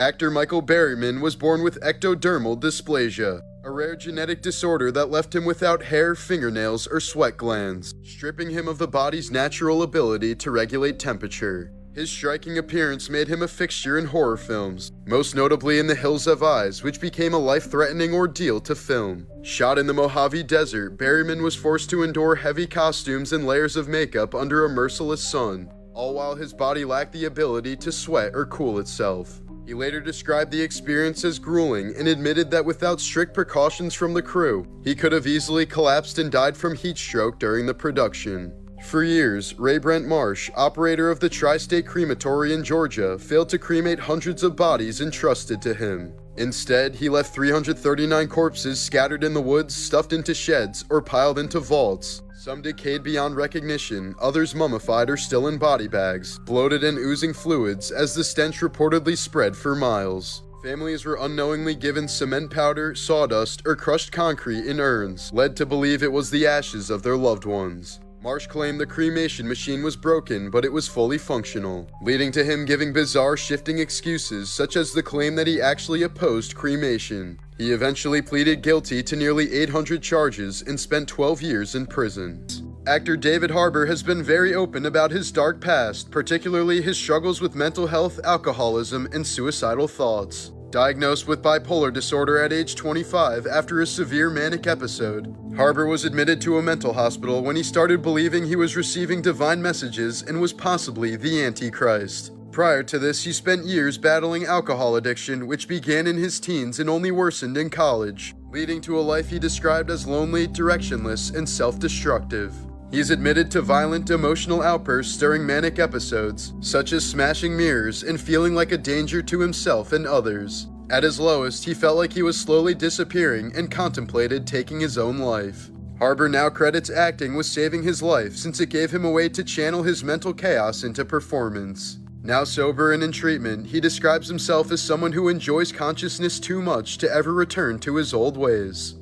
Actor Michael Barryman was born with ectodermal dysplasia, a rare genetic disorder that left him without hair, fingernails, or sweat glands, stripping him of the body's natural ability to regulate temperature. His striking appearance made him a fixture in horror films, most notably in The Hills Have Eyes, which became a life-threatening ordeal to film. Shot in the Mojave Desert, Barryman was forced to endure heavy costumes and layers of makeup under a merciless sun, all while his body lacked the ability to sweat or cool itself. He later described the experience as grueling and admitted that without strict precautions from the crew, he could have easily collapsed and died from heat stroke during the production. For years, Ray Brent Marsh, operator of the Tri-State Crematory in Georgia, failed to cremate hundreds of bodies entrusted to him. Instead, he left 339 corpses scattered in the woods, stuffed into sheds, or piled into vaults. Some decayed beyond recognition, others mummified or still in body bags, bloated and oozing fluids as the stench reportedly spread for miles. Families were unknowingly given cement powder, sawdust, or crushed concrete in urns, led to believe it was the ashes of their loved ones. Marsh claimed the cremation machine was broken, but it was fully functional, leading to him giving bizarre shifting excuses, such as the claim that he actually opposed cremation. He eventually pleaded guilty to nearly 800 charges and spent 12 years in prison. Actor David Harbour has been very open about his dark past, particularly his struggles with mental health, alcoholism, and suicidal thoughts. Diagnosed with bipolar disorder at age 25 after a severe manic episode, Harbour was admitted to a mental hospital when he started believing he was receiving divine messages and was possibly the Antichrist. Prior to this, he spent years battling alcohol addiction, which began in his teens and only worsened in college, leading to a life he described as lonely, directionless, and self-destructive. He's admitted to violent emotional outbursts during manic episodes, such as smashing mirrors and feeling like a danger to himself and others. At his lowest, he felt like he was slowly disappearing and contemplated taking his own life. Harbour now credits acting with saving his life since it gave him a way to channel his mental chaos into performance. Now sober and in treatment, he describes himself as someone who enjoys consciousness too much to ever return to his old ways.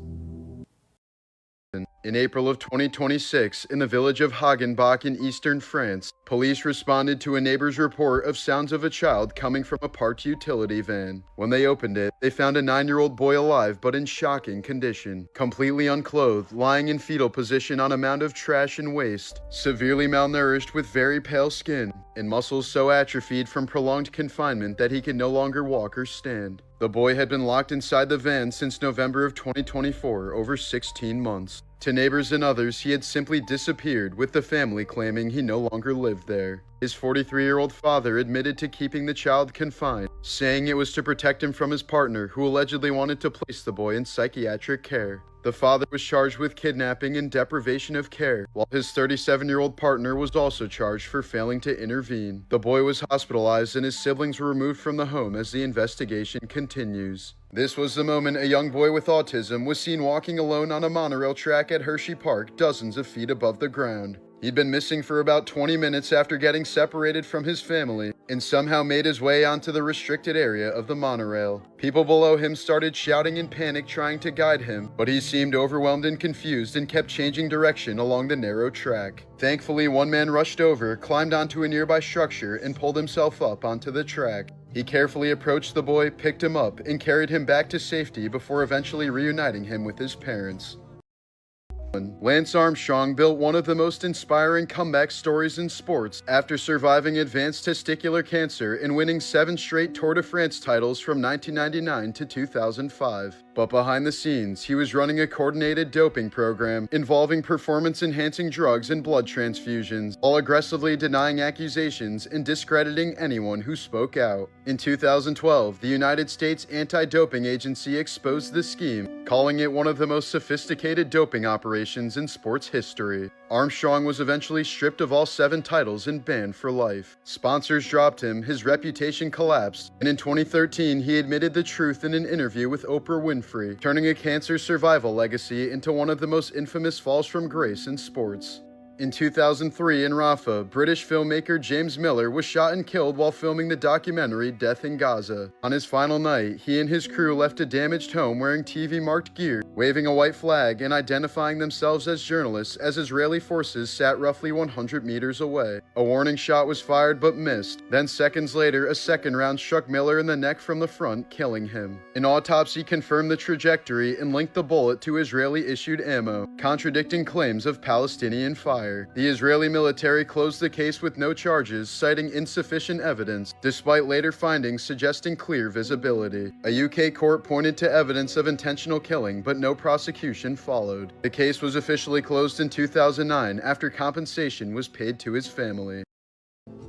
In April of 2026, in the village of Hagenbach in eastern France, police responded to a neighbor's report of sounds of a child coming from a parked utility van. When they opened it, they found a 9-year-old boy alive but in shocking condition, completely unclothed, lying in fetal position on a mound of trash and waste, severely malnourished with very pale skin, and muscles so atrophied from prolonged confinement that he could no longer walk or stand. The boy had been locked inside the van since November of 2024, over 16 months. To neighbors and others, he had simply disappeared, with the family claiming he no longer lived there. His 43-year-old father admitted to keeping the child confined, saying it was to protect him from his partner, who allegedly wanted to place the boy in psychiatric care. The father was charged with kidnapping and deprivation of care, while his 37-year-old partner was also charged for failing to intervene. The boy was hospitalized and his siblings were removed from the home as the investigation continues. This was the moment a young boy with autism was seen walking alone on a monorail track at Hershey Park, dozens of feet above the ground. He'd been missing for about 20 minutes after getting separated from his family and somehow made his way onto the restricted area of the monorail. People below him started shouting in panic, trying to guide him, but he seemed overwhelmed and confused and kept changing direction along the narrow track. Thankfully, one man rushed over, climbed onto a nearby structure, and pulled himself up onto the track. He carefully approached the boy, picked him up, and carried him back to safety before eventually reuniting him with his parents. Lance Armstrong built one of the most inspiring comeback stories in sports after surviving advanced testicular cancer and winning 7 straight Tour de France titles from 1999 to 2005. But behind the scenes, he was running a coordinated doping program involving performance-enhancing drugs and blood transfusions, while aggressively denying accusations and discrediting anyone who spoke out. In 2012, the United States Anti-Doping Agency exposed the scheme, calling it one of the most sophisticated doping operations in sports history. Armstrong was eventually stripped of all 7 titles and banned for life. Sponsors dropped him, his reputation collapsed, and in 2013 he admitted the truth in an interview with Oprah Winfrey, turning a cancer survival legacy into one of the most infamous falls from grace in sports. In 2003 in Rafah, British filmmaker James Miller was shot and killed while filming the documentary Death in Gaza. On his final night, he and his crew left a damaged home wearing TV-marked gear, waving a white flag and identifying themselves as journalists as Israeli forces sat roughly 100 meters away. A warning shot was fired but missed. Then seconds later, a second round struck Miller in the neck from the front, killing him. An autopsy confirmed the trajectory and linked the bullet to Israeli-issued ammo, contradicting claims of Palestinian fire. The Israeli military closed the case with no charges, citing insufficient evidence, despite later findings suggesting clear visibility. A UK court pointed to evidence of intentional killing, but no prosecution followed. The case was officially closed in 2009 after compensation was paid to his family.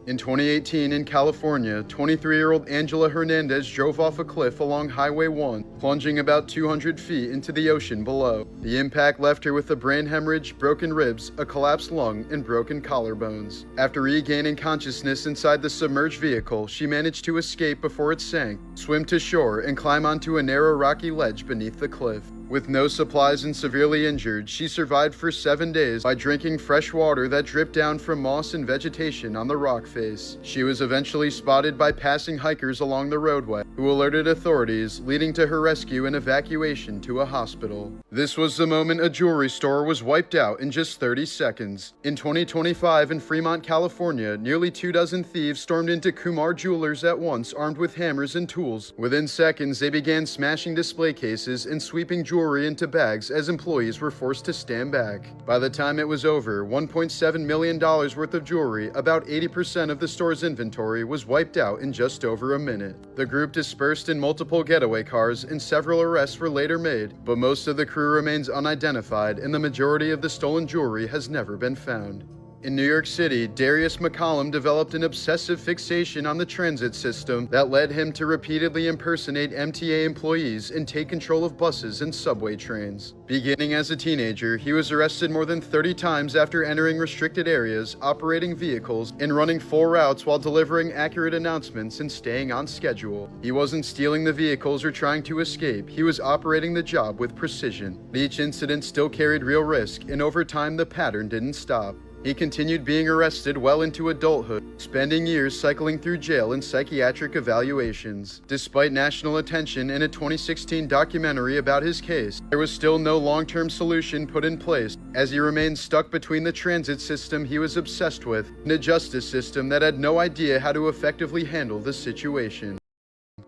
In 2018 in California, 23-year-old Angela Hernandez drove off a cliff along Highway 1, plunging about 200 feet into the ocean below. The impact left her with a brain hemorrhage, broken ribs, a collapsed lung, and broken collarbones. After regaining consciousness inside the submerged vehicle, she managed to escape before it sank, swim to shore, and climb onto a narrow rocky ledge beneath the cliff. With no supplies and severely injured, she survived for 7 days by drinking fresh water that dripped down from moss and vegetation on the rock face. She was eventually spotted by passing hikers along the roadway, who alerted authorities, leading to her rescue and evacuation to a hospital. This was the moment a jewelry store was wiped out in just 30 seconds. In 2025 in Fremont, California, nearly 24 thieves stormed into Kumar Jewelers at once, armed with hammers and tools. Within seconds, they began smashing display cases and sweeping jewelry into bags as employees were forced to stand back. By the time it was over, $1.7 million worth of jewelry, about 80% of the store's inventory, was wiped out in just over a minute. The group dispersed in multiple getaway cars and several arrests were later made, but most of the crew remains unidentified and the majority of the stolen jewelry has never been found. In New York City, Darius McCollum developed an obsessive fixation on the transit system that led him to repeatedly impersonate MTA employees and take control of buses and subway trains. Beginning as a teenager, he was arrested more than 30 times after entering restricted areas, operating vehicles, and running full routes while delivering accurate announcements and staying on schedule. He wasn't stealing the vehicles or trying to escape, he was operating the job with precision. Each incident still carried real risk, and over time the pattern didn't stop. He continued being arrested well into adulthood, spending years cycling through jail and psychiatric evaluations. Despite national attention and a 2016 documentary about his case, there was still no long-term solution put in place, as he remained stuck between the transit system he was obsessed with and a justice system that had no idea how to effectively handle the situation.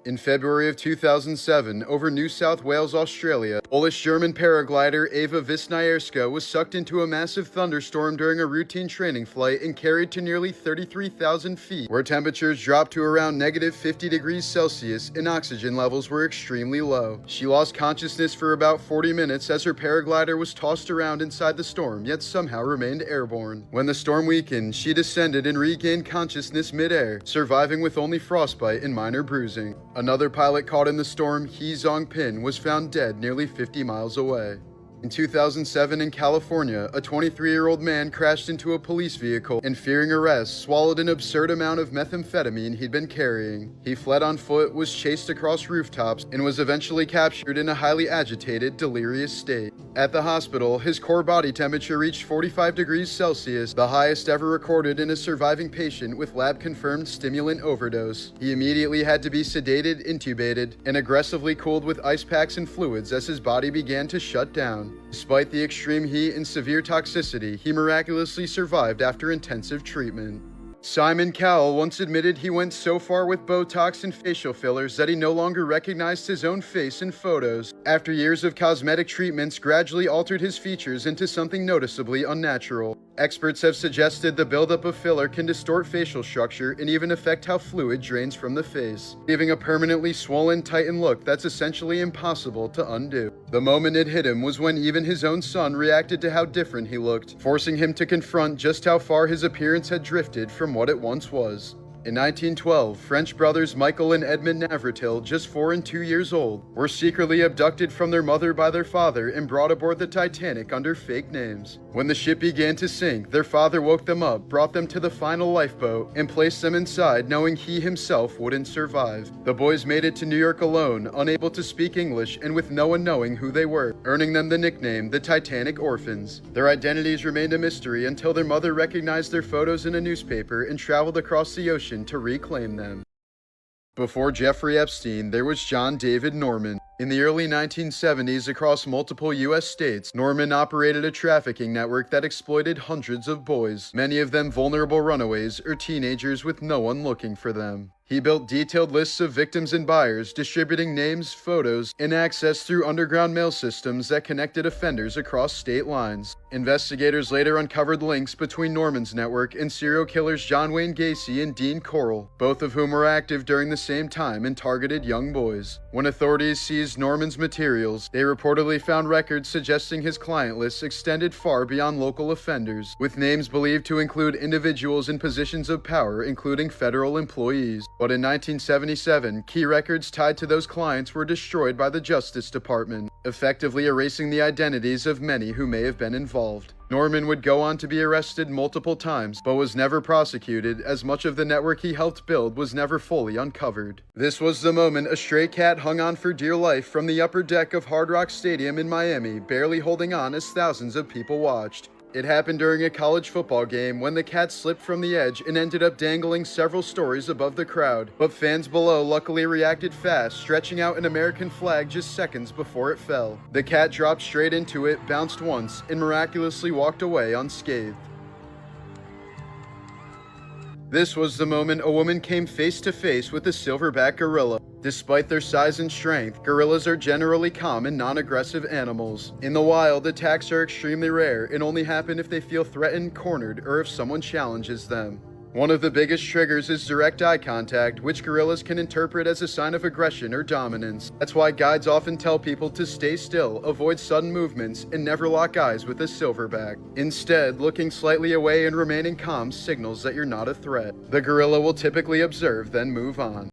In February of 2007, over New South Wales, Australia, Polish-German paraglider Eva Wisniewska was sucked into a massive thunderstorm during a routine training flight and carried to nearly 33,000 feet, where temperatures dropped to around negative 50 degrees Celsius and oxygen levels were extremely low. She lost consciousness for about 40 minutes as her paraglider was tossed around inside the storm, yet somehow remained airborne. When the storm weakened, she descended and regained consciousness mid-air, surviving with only frostbite and minor bruising. Another pilot caught in the storm, Hee Zong-pin, was found dead nearly 50 miles away. In 2007 in California, a 23-year-old man crashed into a police vehicle and, fearing arrest, swallowed an absurd amount of methamphetamine he'd been carrying. He fled on foot, was chased across rooftops, and was eventually captured in a highly agitated, delirious state. At the hospital, his core body temperature reached 45 degrees Celsius, the highest ever recorded in a surviving patient with lab-confirmed stimulant overdose. He immediately had to be sedated, intubated, and aggressively cooled with ice packs and fluids as his body began to shut down. Despite the extreme heat and severe toxicity, he miraculously survived after intensive treatment. Simon Cowell once admitted he went so far with Botox and facial fillers that he no longer recognized his own face in photos. After years of cosmetic treatments gradually altered his features into something noticeably unnatural. Experts have suggested the buildup of filler can distort facial structure and even affect how fluid drains from the face, leaving a permanently swollen, tightened look that's essentially impossible to undo. The moment it hit him was when even his own son reacted to how different he looked, forcing him to confront just how far his appearance had drifted from what it once was. In 1912, French brothers Michael and Edmond Navratil, just 4 and 2 years old, were secretly abducted from their mother by their father and brought aboard the Titanic under fake names. When the ship began to sink, their father woke them up, brought them to the final lifeboat, and placed them inside, knowing he himself wouldn't survive. The boys made it to New York alone, unable to speak English and with no one knowing who they were, earning them the nickname the Titanic Orphans. Their identities remained a mystery until their mother recognized their photos in a newspaper and traveled across the ocean to reclaim them. Before Jeffrey Epstein, there was John David Norman. In the early 1970s, across multiple U.S. states, Norman operated a trafficking network that exploited hundreds of boys, many of them vulnerable runaways or teenagers with no one looking for them. He built detailed lists of victims and buyers, distributing names, photos, and access through underground mail systems that connected offenders across state lines. Investigators later uncovered links between Norman's network and serial killers John Wayne Gacy and Dean Corll, both of whom were active during the same time and targeted young boys. When authorities seized Norman's materials, they reportedly found records suggesting his client list extended far beyond local offenders, with names believed to include individuals in positions of power, including federal employees. But in 1977, key records tied to those clients were destroyed by the Justice Department, effectively erasing the identities of many who may have been involved. Norman would go on to be arrested multiple times, but was never prosecuted, as much of the network he helped build was never fully uncovered. This was the moment a stray cat hung on for dear life from the upper deck of Hard Rock Stadium in Miami, barely holding on as thousands of people watched. It happened during a college football game when the cat slipped from the edge and ended up dangling several stories above the crowd, but fans below luckily reacted fast, stretching out an American flag just seconds before it fell. The cat dropped straight into it, bounced once, and miraculously walked away unscathed. This was the moment a woman came face to face with a silverback gorilla. Despite their size and strength, gorillas are generally calm and non-aggressive animals. In the wild, attacks are extremely rare and only happen if they feel threatened, cornered, or if someone challenges them. One of the biggest triggers is direct eye contact, which gorillas can interpret as a sign of aggression or dominance. That's why guides often tell people to stay still, avoid sudden movements, and never lock eyes with a silverback. Instead, looking slightly away and remaining calm signals that you're not a threat. The gorilla will typically observe, then move on.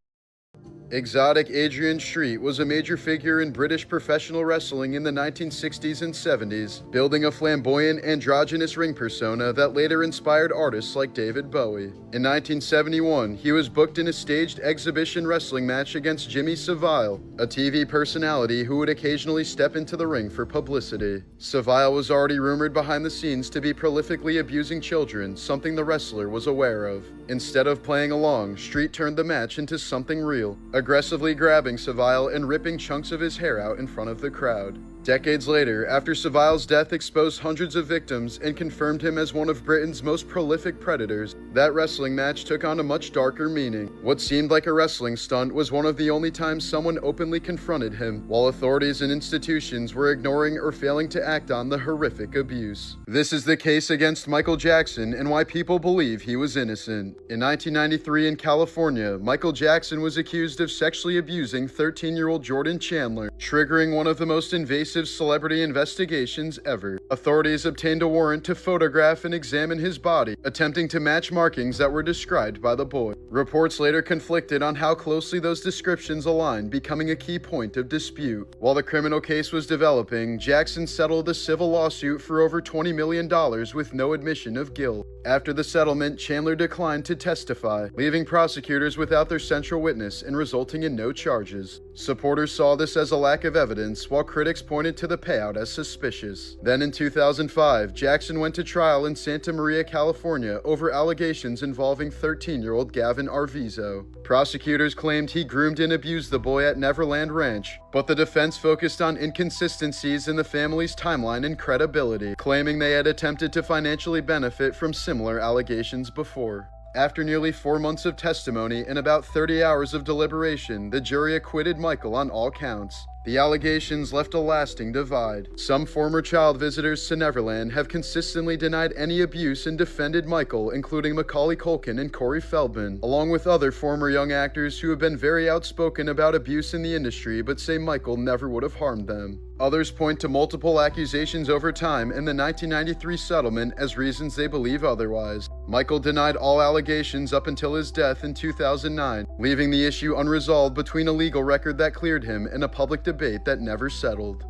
Exotic Adrien Street was a major figure in British professional wrestling in the 1960s and 70s, building a flamboyant, androgynous ring persona that later inspired artists like David Bowie. In 1971, he was booked in a staged exhibition wrestling match against Jimmy Savile, a TV personality who would occasionally step into the ring for publicity. Savile was already rumored behind the scenes to be prolifically abusing children, something the wrestler was aware of. Instead of playing along, Street turned the match into something real, aggressively grabbing Savile and ripping chunks of his hair out in front of the crowd. Decades later, after Savile's death exposed hundreds of victims and confirmed him as one of Britain's most prolific predators, that wrestling match took on a much darker meaning. What seemed like a wrestling stunt was one of the only times someone openly confronted him, while authorities and institutions were ignoring or failing to act on the horrific abuse. This is the case against Michael Jackson and why people believe he was innocent. In 1993 in California, Michael Jackson was accused of sexually abusing 13-year-old Jordan Chandler, triggering one of the most invasive celebrity investigations ever. Authorities obtained a warrant to photograph and examine his body, attempting to match markings that were described by the boy. Reports later conflicted on how closely those descriptions aligned, becoming a key point of dispute. While the criminal case was developing, Jackson settled a civil lawsuit for over $20 million with no admission of guilt. After the settlement, Chandler declined to testify, leaving prosecutors without their central witness and resulting in no charges. Supporters saw this as a lack of evidence, while critics pointed to the payout as suspicious. Then in 2005, Jackson went to trial in Santa Maria, California over allegations involving 13-year-old Gavin Arvizo. Prosecutors claimed he groomed and abused the boy at Neverland Ranch, but the defense focused on inconsistencies in the family's timeline and credibility, claiming they had attempted to financially benefit from similar allegations before. After nearly 4 months of testimony and about 30 hours of deliberation, the jury acquitted Michael on all counts. The allegations left a lasting divide. Some former child visitors to Neverland have consistently denied any abuse and defended Michael, including Macaulay Culkin and Corey Feldman, along with other former young actors who have been very outspoken about abuse in the industry but say Michael never would have harmed them. Others point to multiple accusations over time and the 1993 settlement as reasons they believe otherwise. Michael denied all allegations up until his death in 2009, leaving the issue unresolved between a legal record that cleared him and a public debate that never settled.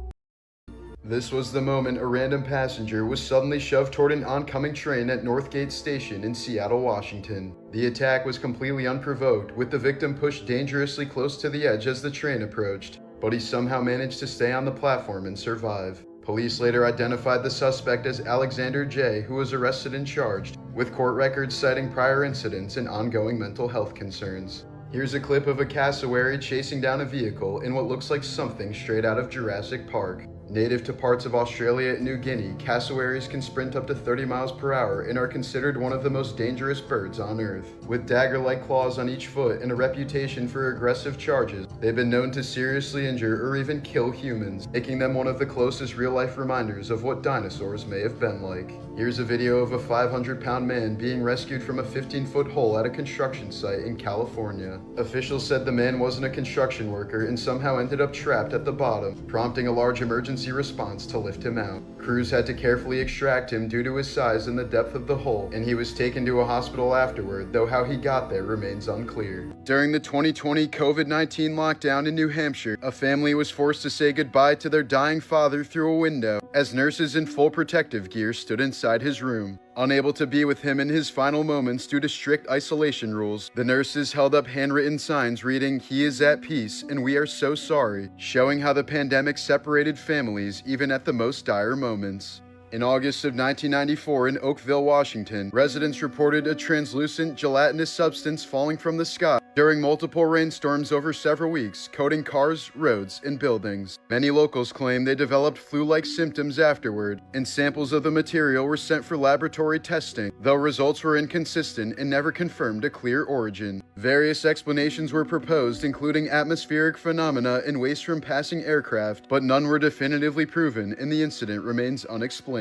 This was the moment a random passenger was suddenly shoved toward an oncoming train at Northgate Station in Seattle, Washington. The attack was completely unprovoked, with the victim pushed dangerously close to the edge as the train approached, but he somehow managed to stay on the platform and survive. Police later identified the suspect as Alexander J., who was arrested and charged, with court records citing prior incidents and ongoing mental health concerns. Here's a clip of a cassowary chasing down a vehicle in what looks like something straight out of Jurassic Park. Native to parts of Australia and New Guinea, cassowaries can sprint up to 30 miles per hour and are considered one of the most dangerous birds on Earth. With dagger-like claws on each foot and a reputation for aggressive charges, they've been known to seriously injure or even kill humans, making them one of the closest real-life reminders of what dinosaurs may have been like. Here's a video of a 500-pound man being rescued from a 15-foot hole at a construction site in California. Officials said the man wasn't a construction worker and somehow ended up trapped at the bottom, prompting a large emergency response to lift him out. Crews had to carefully extract him due to his size and the depth of the hole, and he was taken to a hospital afterward, though how he got there remains unclear. During the 2020 COVID-19 lockdown in New Hampshire, a family was forced to say goodbye to their dying father through a window, as nurses in full protective gear stood inside his room. Unable to be with him in his final moments due to strict isolation rules, the nurses held up handwritten signs reading, "He is at peace and we are so sorry," showing how the pandemic separated families even at the most dire moments. In August of 1994 in Oakville, Washington, residents reported a translucent, gelatinous substance falling from the sky during multiple rainstorms over several weeks, coating cars, roads, and buildings. Many locals claim they developed flu-like symptoms afterward, and samples of the material were sent for laboratory testing, though results were inconsistent and never confirmed a clear origin. Various explanations were proposed, including atmospheric phenomena and waste from passing aircraft, but none were definitively proven, and the incident remains unexplained.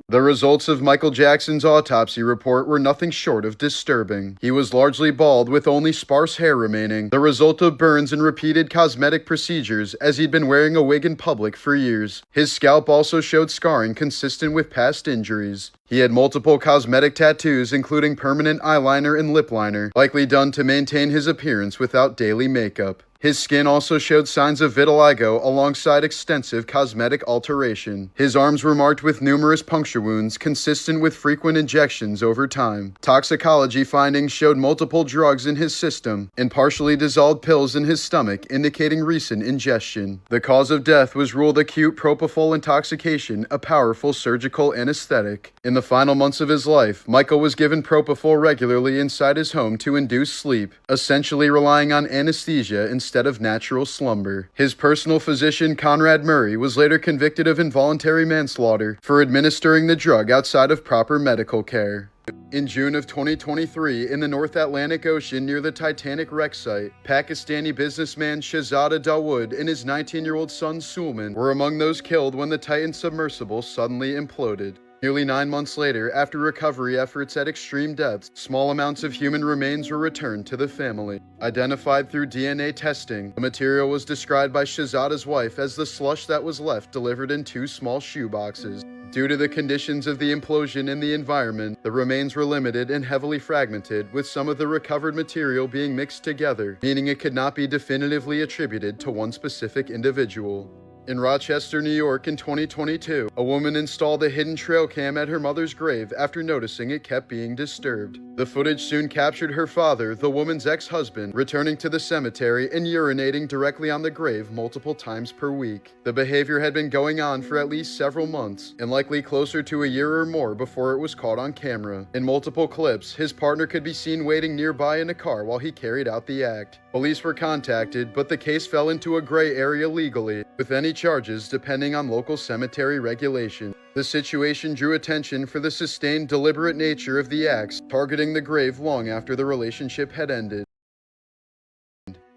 The results of Michael Jackson's autopsy report were nothing short of disturbing. He was largely bald with only sparse hair remaining, the result of burns and repeated cosmetic procedures, as he'd been wearing a wig in public for years. His scalp also showed scarring consistent with past injuries. He had multiple cosmetic tattoos, including permanent eyeliner and lip liner, likely done to maintain his appearance without daily makeup. His skin also showed signs of vitiligo alongside extensive cosmetic alteration. His arms were marked with numerous puncture wounds, consistent with frequent injections over time. Toxicology findings showed multiple drugs in his system and partially dissolved pills in his stomach, indicating recent ingestion. The cause of death was ruled acute propofol intoxication, a powerful surgical anesthetic. In the final months of his life, Michael was given propofol regularly inside his home to induce sleep, essentially relying on anesthesia instead of natural slumber. His personal physician, Conrad Murray, was later convicted of involuntary manslaughter for administering the drug outside of proper medical care. In June of 2023, in the North Atlantic Ocean near the Titanic wreck site, Pakistani businessman Shahzada Dawood and his 19-year-old son Sulman were among those killed when the Titan submersible suddenly imploded. Nearly 9 months later, after recovery efforts at extreme depths, small amounts of human remains were returned to the family. Identified through DNA testing, the material was described by Shahzada's wife as the slush that was left delivered in 2 small shoeboxes. Due to the conditions of the implosion and the environment, the remains were limited and heavily fragmented, with some of the recovered material being mixed together, meaning it could not be definitively attributed to one specific individual. In Rochester, New York in 2022, a woman installed a hidden trail cam at her mother's grave after noticing it kept being disturbed. The footage soon captured her father, the woman's ex-husband, returning to the cemetery and urinating directly on the grave multiple times per week. The behavior had been going on for at least several months, and likely closer to a year or more before it was caught on camera. In multiple clips, his partner could be seen waiting nearby in a car while he carried out the act. Police were contacted, but the case fell into a gray area legally, with any charges depending on local cemetery regulation. The situation drew attention for the sustained, deliberate nature of the acts, targeting the grave long after the relationship had ended.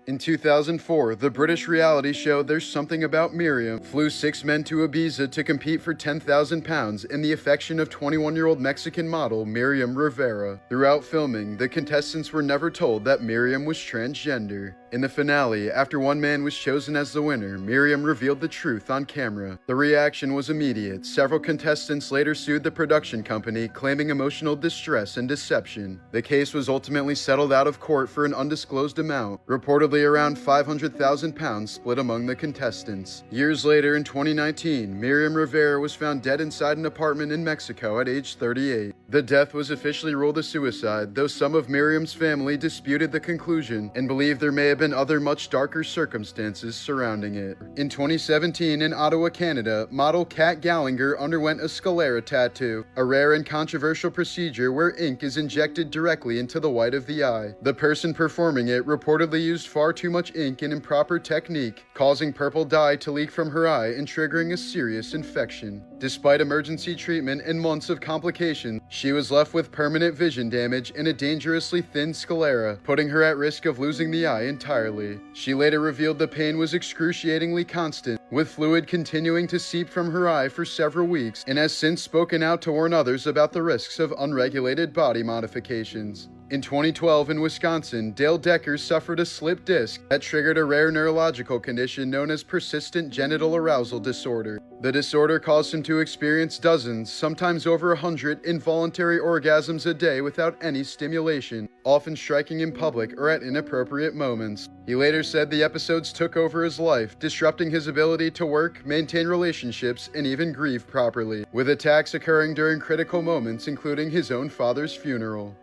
In 2004, the British reality show There's Something About Miriam flew 6 men to Ibiza to compete for £10,000 in the affection of 21-year-old Mexican model Miriam Rivera. Throughout filming, the contestants were never told that Miriam was transgender. In the finale, after one man was chosen as the winner, Miriam revealed the truth on camera. The reaction was immediate. Several contestants later sued the production company, claiming emotional distress and deception. The case was ultimately settled out of court for an undisclosed amount, reportedly around £500,000 split among the contestants. Years later, in 2019, Miriam Rivera was found dead inside an apartment in Mexico at age 38. The death was officially ruled a suicide, though some of Miriam's family disputed the conclusion and believed there may have been other much darker circumstances surrounding it. In 2017, in Ottawa, Canada, model Kat Gallagher underwent a sclera tattoo, a rare and controversial procedure where ink is injected directly into the white of the eye. The person performing it reportedly used far too much ink and improper technique, causing purple dye to leak from her eye and triggering a serious infection. Despite emergency treatment and months of complications, she was left with permanent vision damage and a dangerously thin sclera, putting her at risk of losing the eye entirely. She later revealed the pain was excruciatingly constant, with fluid continuing to seep from her eye for several weeks, and has since spoken out to warn others about the risks of unregulated body modifications. In 2012 in Wisconsin, Dale Decker suffered a slip disc that triggered a rare neurological condition known as persistent genital arousal disorder. The disorder caused him to experience dozens, sometimes over 100, involuntary orgasms a day without any stimulation, often striking in public or at inappropriate moments. He later said the episodes took over his life, disrupting his ability to work, maintain relationships, and even grieve properly, with attacks occurring during critical moments, including his own father's funeral.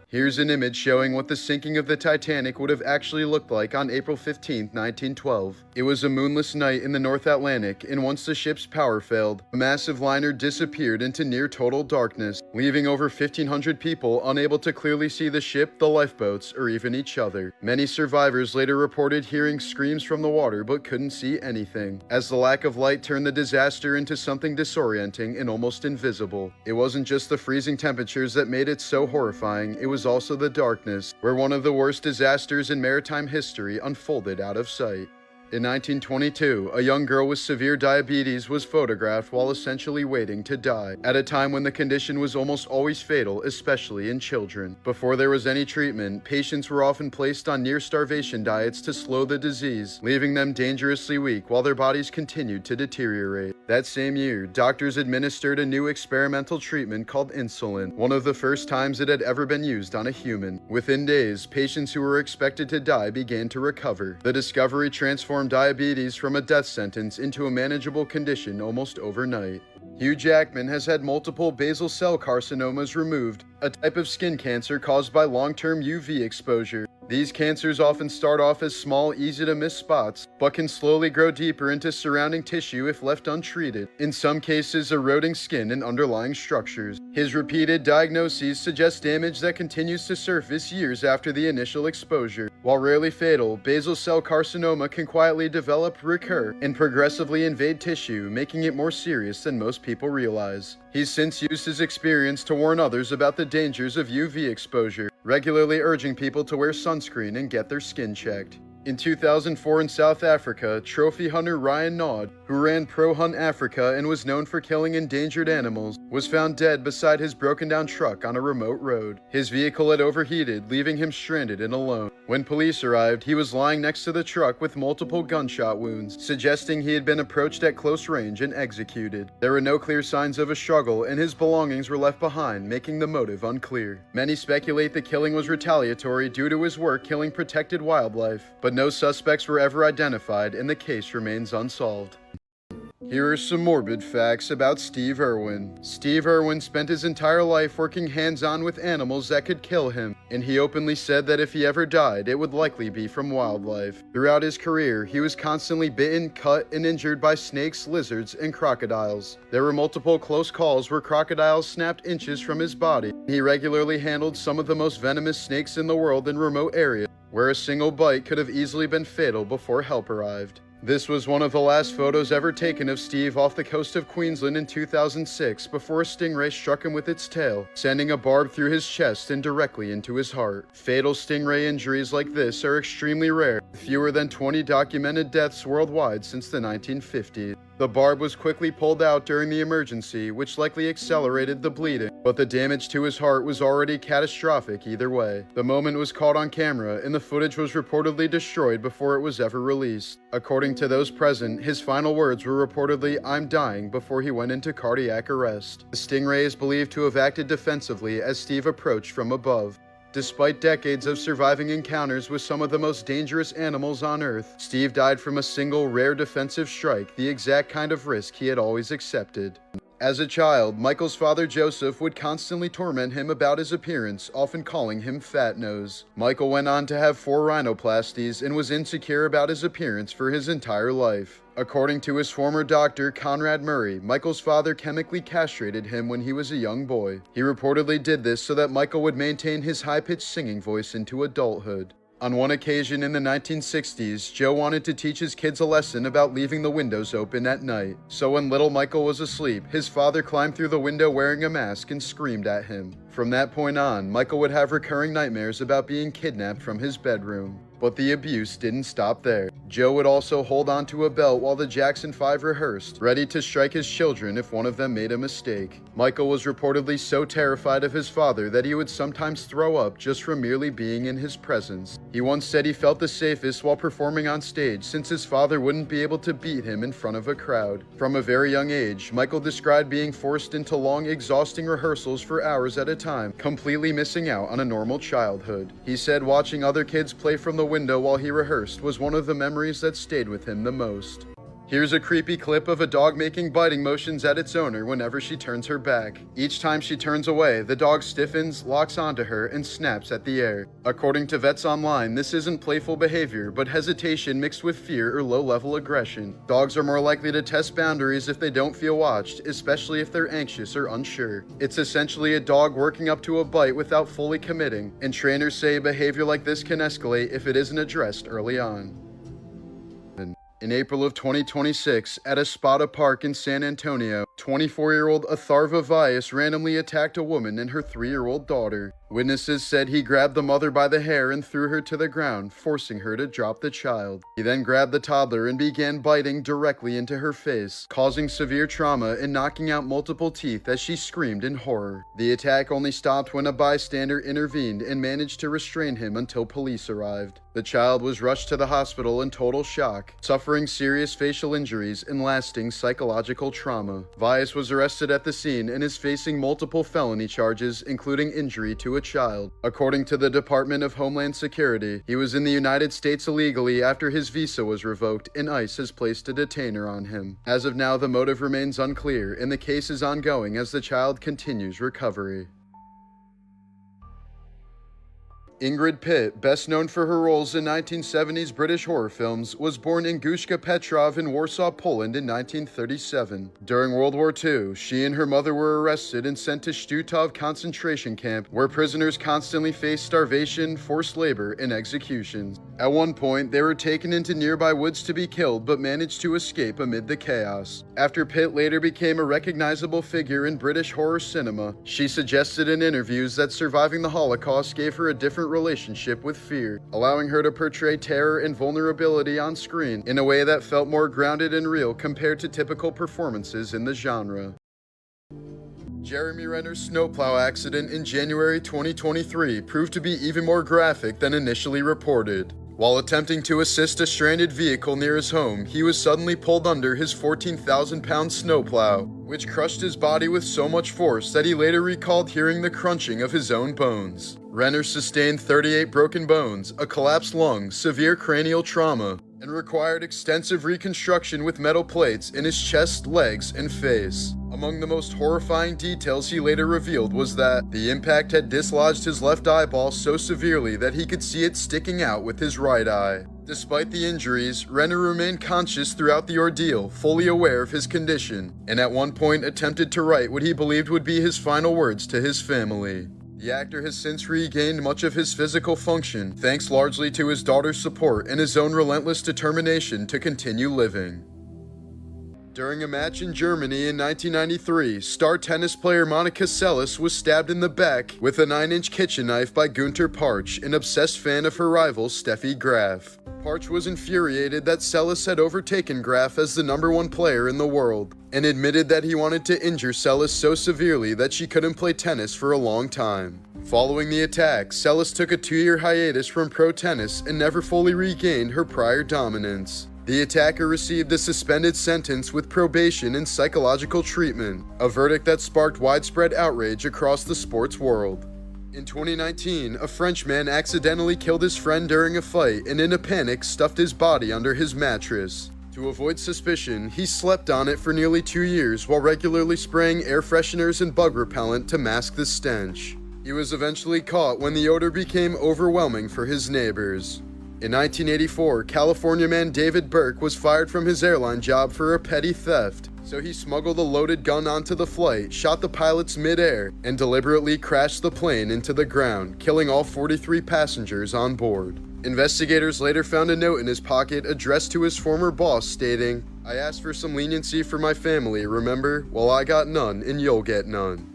Here's an image showing what the sinking of the Titanic would have actually looked like on April 15, 1912. It was a moonless night in the North Atlantic, and once the ship's power failed, the massive liner disappeared into near total darkness, leaving over 1,500 people unable to clearly see the ship, the lifeboats, or even each other. Many survivors later reported hearing screams from the water but couldn't see anything, as the lack of light turned the disaster into something disorienting and almost invisible. It wasn't just the freezing temperatures that made it so horrifying, it was also the darkness, where one of the worst disasters in maritime history unfolded out of sight. In 1922, a young girl with severe diabetes was photographed while essentially waiting to die, at a time when the condition was almost always fatal, especially in children. Before there was any treatment, patients were often placed on near-starvation diets to slow the disease, leaving them dangerously weak while their bodies continued to deteriorate. That same year, doctors administered a new experimental treatment called insulin, one of the first times it had ever been used on a human. Within days, patients who were expected to die began to recover. The discovery transformed diabetes from a death sentence into a manageable condition almost overnight. Hugh Jackman has had multiple basal cell carcinomas removed, a type of skin cancer caused by long-term UV exposure. These cancers often start off as small, easy-to-miss spots, but can slowly grow deeper into surrounding tissue if left untreated, in some cases eroding skin and underlying structures. His repeated diagnoses suggest damage that continues to surface years after the initial exposure. While rarely fatal, basal cell carcinoma can quietly develop, recur, and progressively invade tissue, making it more serious than most people realize. He's since used his experience to warn others about the dangers of UV exposure, regularly urging people to wear sunscreen and get their skin checked. In 2004 in South Africa, trophy hunter Ryan Naud, who ran Pro Hunt Africa and was known for killing endangered animals, was found dead beside his broken-down truck on a remote road. His vehicle had overheated, leaving him stranded and alone. When police arrived, he was lying next to the truck with multiple gunshot wounds, suggesting he had been approached at close range and executed. There were no clear signs of a struggle, and his belongings were left behind, making the motive unclear. Many speculate the killing was retaliatory due to his work killing protected wildlife, but no suspects were ever identified, and the case remains unsolved. Here are some morbid facts about Steve Irwin. Steve Irwin spent his entire life working hands-on with animals that could kill him, and he openly said that if he ever died, it would likely be from wildlife. Throughout his career, he was constantly bitten, cut, and injured by snakes, lizards, and crocodiles. There were multiple close calls where crocodiles snapped inches from his body. He regularly handled some of the most venomous snakes in the world in remote areas, where a single bite could have easily been fatal before help arrived. This was one of the last photos ever taken of Steve off the coast of Queensland in 2006 before a stingray struck him with its tail, sending a barb through his chest and directly into his heart. Fatal stingray injuries like this are extremely rare, fewer than 20 documented deaths worldwide since the 1950s. The barb was quickly pulled out during the emergency, which likely accelerated the bleeding, but the damage to his heart was already catastrophic either way. The moment was caught on camera, and the footage was reportedly destroyed before it was ever released. According to those present, his final words were reportedly, "I'm dying," before he went into cardiac arrest. The stingray is believed to have acted defensively as Steve approached from above. Despite decades of surviving encounters with some of the most dangerous animals on Earth, Steve died from a single rare defensive strike, the exact kind of risk he had always accepted. As a child, Michael's father Joseph would constantly torment him about his appearance, often calling him Fat Nose. Michael went on to have 4 rhinoplasties and was insecure about his appearance for his entire life. According to his former doctor, Conrad Murray, Michael's father chemically castrated him when he was a young boy. He reportedly did this so that Michael would maintain his high-pitched singing voice into adulthood. On one occasion in the 1960s, Joe wanted to teach his kids a lesson about leaving the windows open at night. So when little Michael was asleep, his father climbed through the window wearing a mask and screamed at him. From that point on, Michael would have recurring nightmares about being kidnapped from his bedroom. But the abuse didn't stop there. Joe would also hold onto a belt while the Jackson 5 rehearsed, ready to strike his children if one of them made a mistake. Michael was reportedly so terrified of his father that he would sometimes throw up just from merely being in his presence. He once said he felt the safest while performing on stage since his father wouldn't be able to beat him in front of a crowd. From a very young age, Michael described being forced into long, exhausting rehearsals for hours at a time, completely missing out on a normal childhood. He said watching other kids play from the window while he rehearsed was one of the memories that stayed with him the most. Here's a creepy clip of a dog making biting motions at its owner whenever she turns her back. Each time she turns away, the dog stiffens, locks onto her, and snaps at the air. According to Vets Online, this isn't playful behavior, but hesitation mixed with fear or low-level aggression. Dogs are more likely to test boundaries if they don't feel watched, especially if they're anxious or unsure. It's essentially a dog working up to a bite without fully committing, and trainers say behavior like this can escalate if it isn't addressed early on. In April of 2026, at a Spada Park in San Antonio, 24-year-old Atharva Vyas randomly attacked a woman and her 3-year-old daughter. Witnesses said he grabbed the mother by the hair and threw her to the ground, forcing her to drop the child. He then grabbed the toddler and began biting directly into her face, causing severe trauma and knocking out multiple teeth as she screamed in horror. The attack only stopped when a bystander intervened and managed to restrain him until police arrived. The child was rushed to the hospital in total shock, suffering serious facial injuries and lasting psychological trauma. Vyas was arrested at the scene and is facing multiple felony charges, including injury to a child. According to the Department of Homeland Security, he was in the United States illegally after his visa was revoked, and ICE has placed a detainer on him. As of now, the motive remains unclear, and the case is ongoing as the child continues recovery. Ingrid Pitt, best known for her roles in 1970s British horror films, was born in Gushka Petrov in Warsaw, Poland in 1937. During World War II, she and her mother were arrested and sent to Stutov concentration camp, where prisoners constantly faced starvation, forced labor, and executions. At one point, they were taken into nearby woods to be killed, but managed to escape amid the chaos. After Pitt later became a recognizable figure in British horror cinema, she suggested in interviews that surviving the Holocaust gave her a different relationship with fear, allowing her to portray terror and vulnerability on screen in a way that felt more grounded and real compared to typical performances in the genre. Jeremy Renner's snowplow accident in January 2023 proved to be even more graphic than initially reported. While attempting to assist a stranded vehicle near his home, he was suddenly pulled under his 14,000-pound snowplow, which crushed his body with so much force that he later recalled hearing the crunching of his own bones. Renner sustained 38 broken bones, a collapsed lung, severe cranial trauma, and required extensive reconstruction with metal plates in his chest, legs, and face. Among the most horrifying details he later revealed was that the impact had dislodged his left eyeball so severely that he could see it sticking out with his right eye. Despite the injuries, Renner remained conscious throughout the ordeal, fully aware of his condition, and at one point attempted to write what he believed would be his final words to his family. The actor has since regained much of his physical function, thanks largely to his daughter's support and his own relentless determination to continue living. During a match in Germany in 1993, star tennis player Monica Seles was stabbed in the back with a 9-inch kitchen knife by Günter Parch, an obsessed fan of her rival Steffi Graf. Parch was infuriated that Seles had overtaken Graf as the #1 player in the world, and admitted that he wanted to injure Seles so severely that she couldn't play tennis for a long time. Following the attack, Seles took a 2-year hiatus from pro tennis and never fully regained her prior dominance. The attacker received a suspended sentence with probation and psychological treatment, a verdict that sparked widespread outrage across the sports world. In 2019, a French man accidentally killed his friend during a fight and in a panic stuffed his body under his mattress. To avoid suspicion, he slept on it for nearly 2 years while regularly spraying air fresheners and bug repellent to mask the stench. He was eventually caught when the odor became overwhelming for his neighbors. In 1984, California man David Burke was fired from his airline job for a petty theft, so he smuggled a loaded gun onto the flight, shot the pilots mid-air, and deliberately crashed the plane into the ground, killing all 43 passengers on board. Investigators later found a note in his pocket addressed to his former boss stating, "I asked for some leniency for my family, remember? Well, I got none, and you'll get none."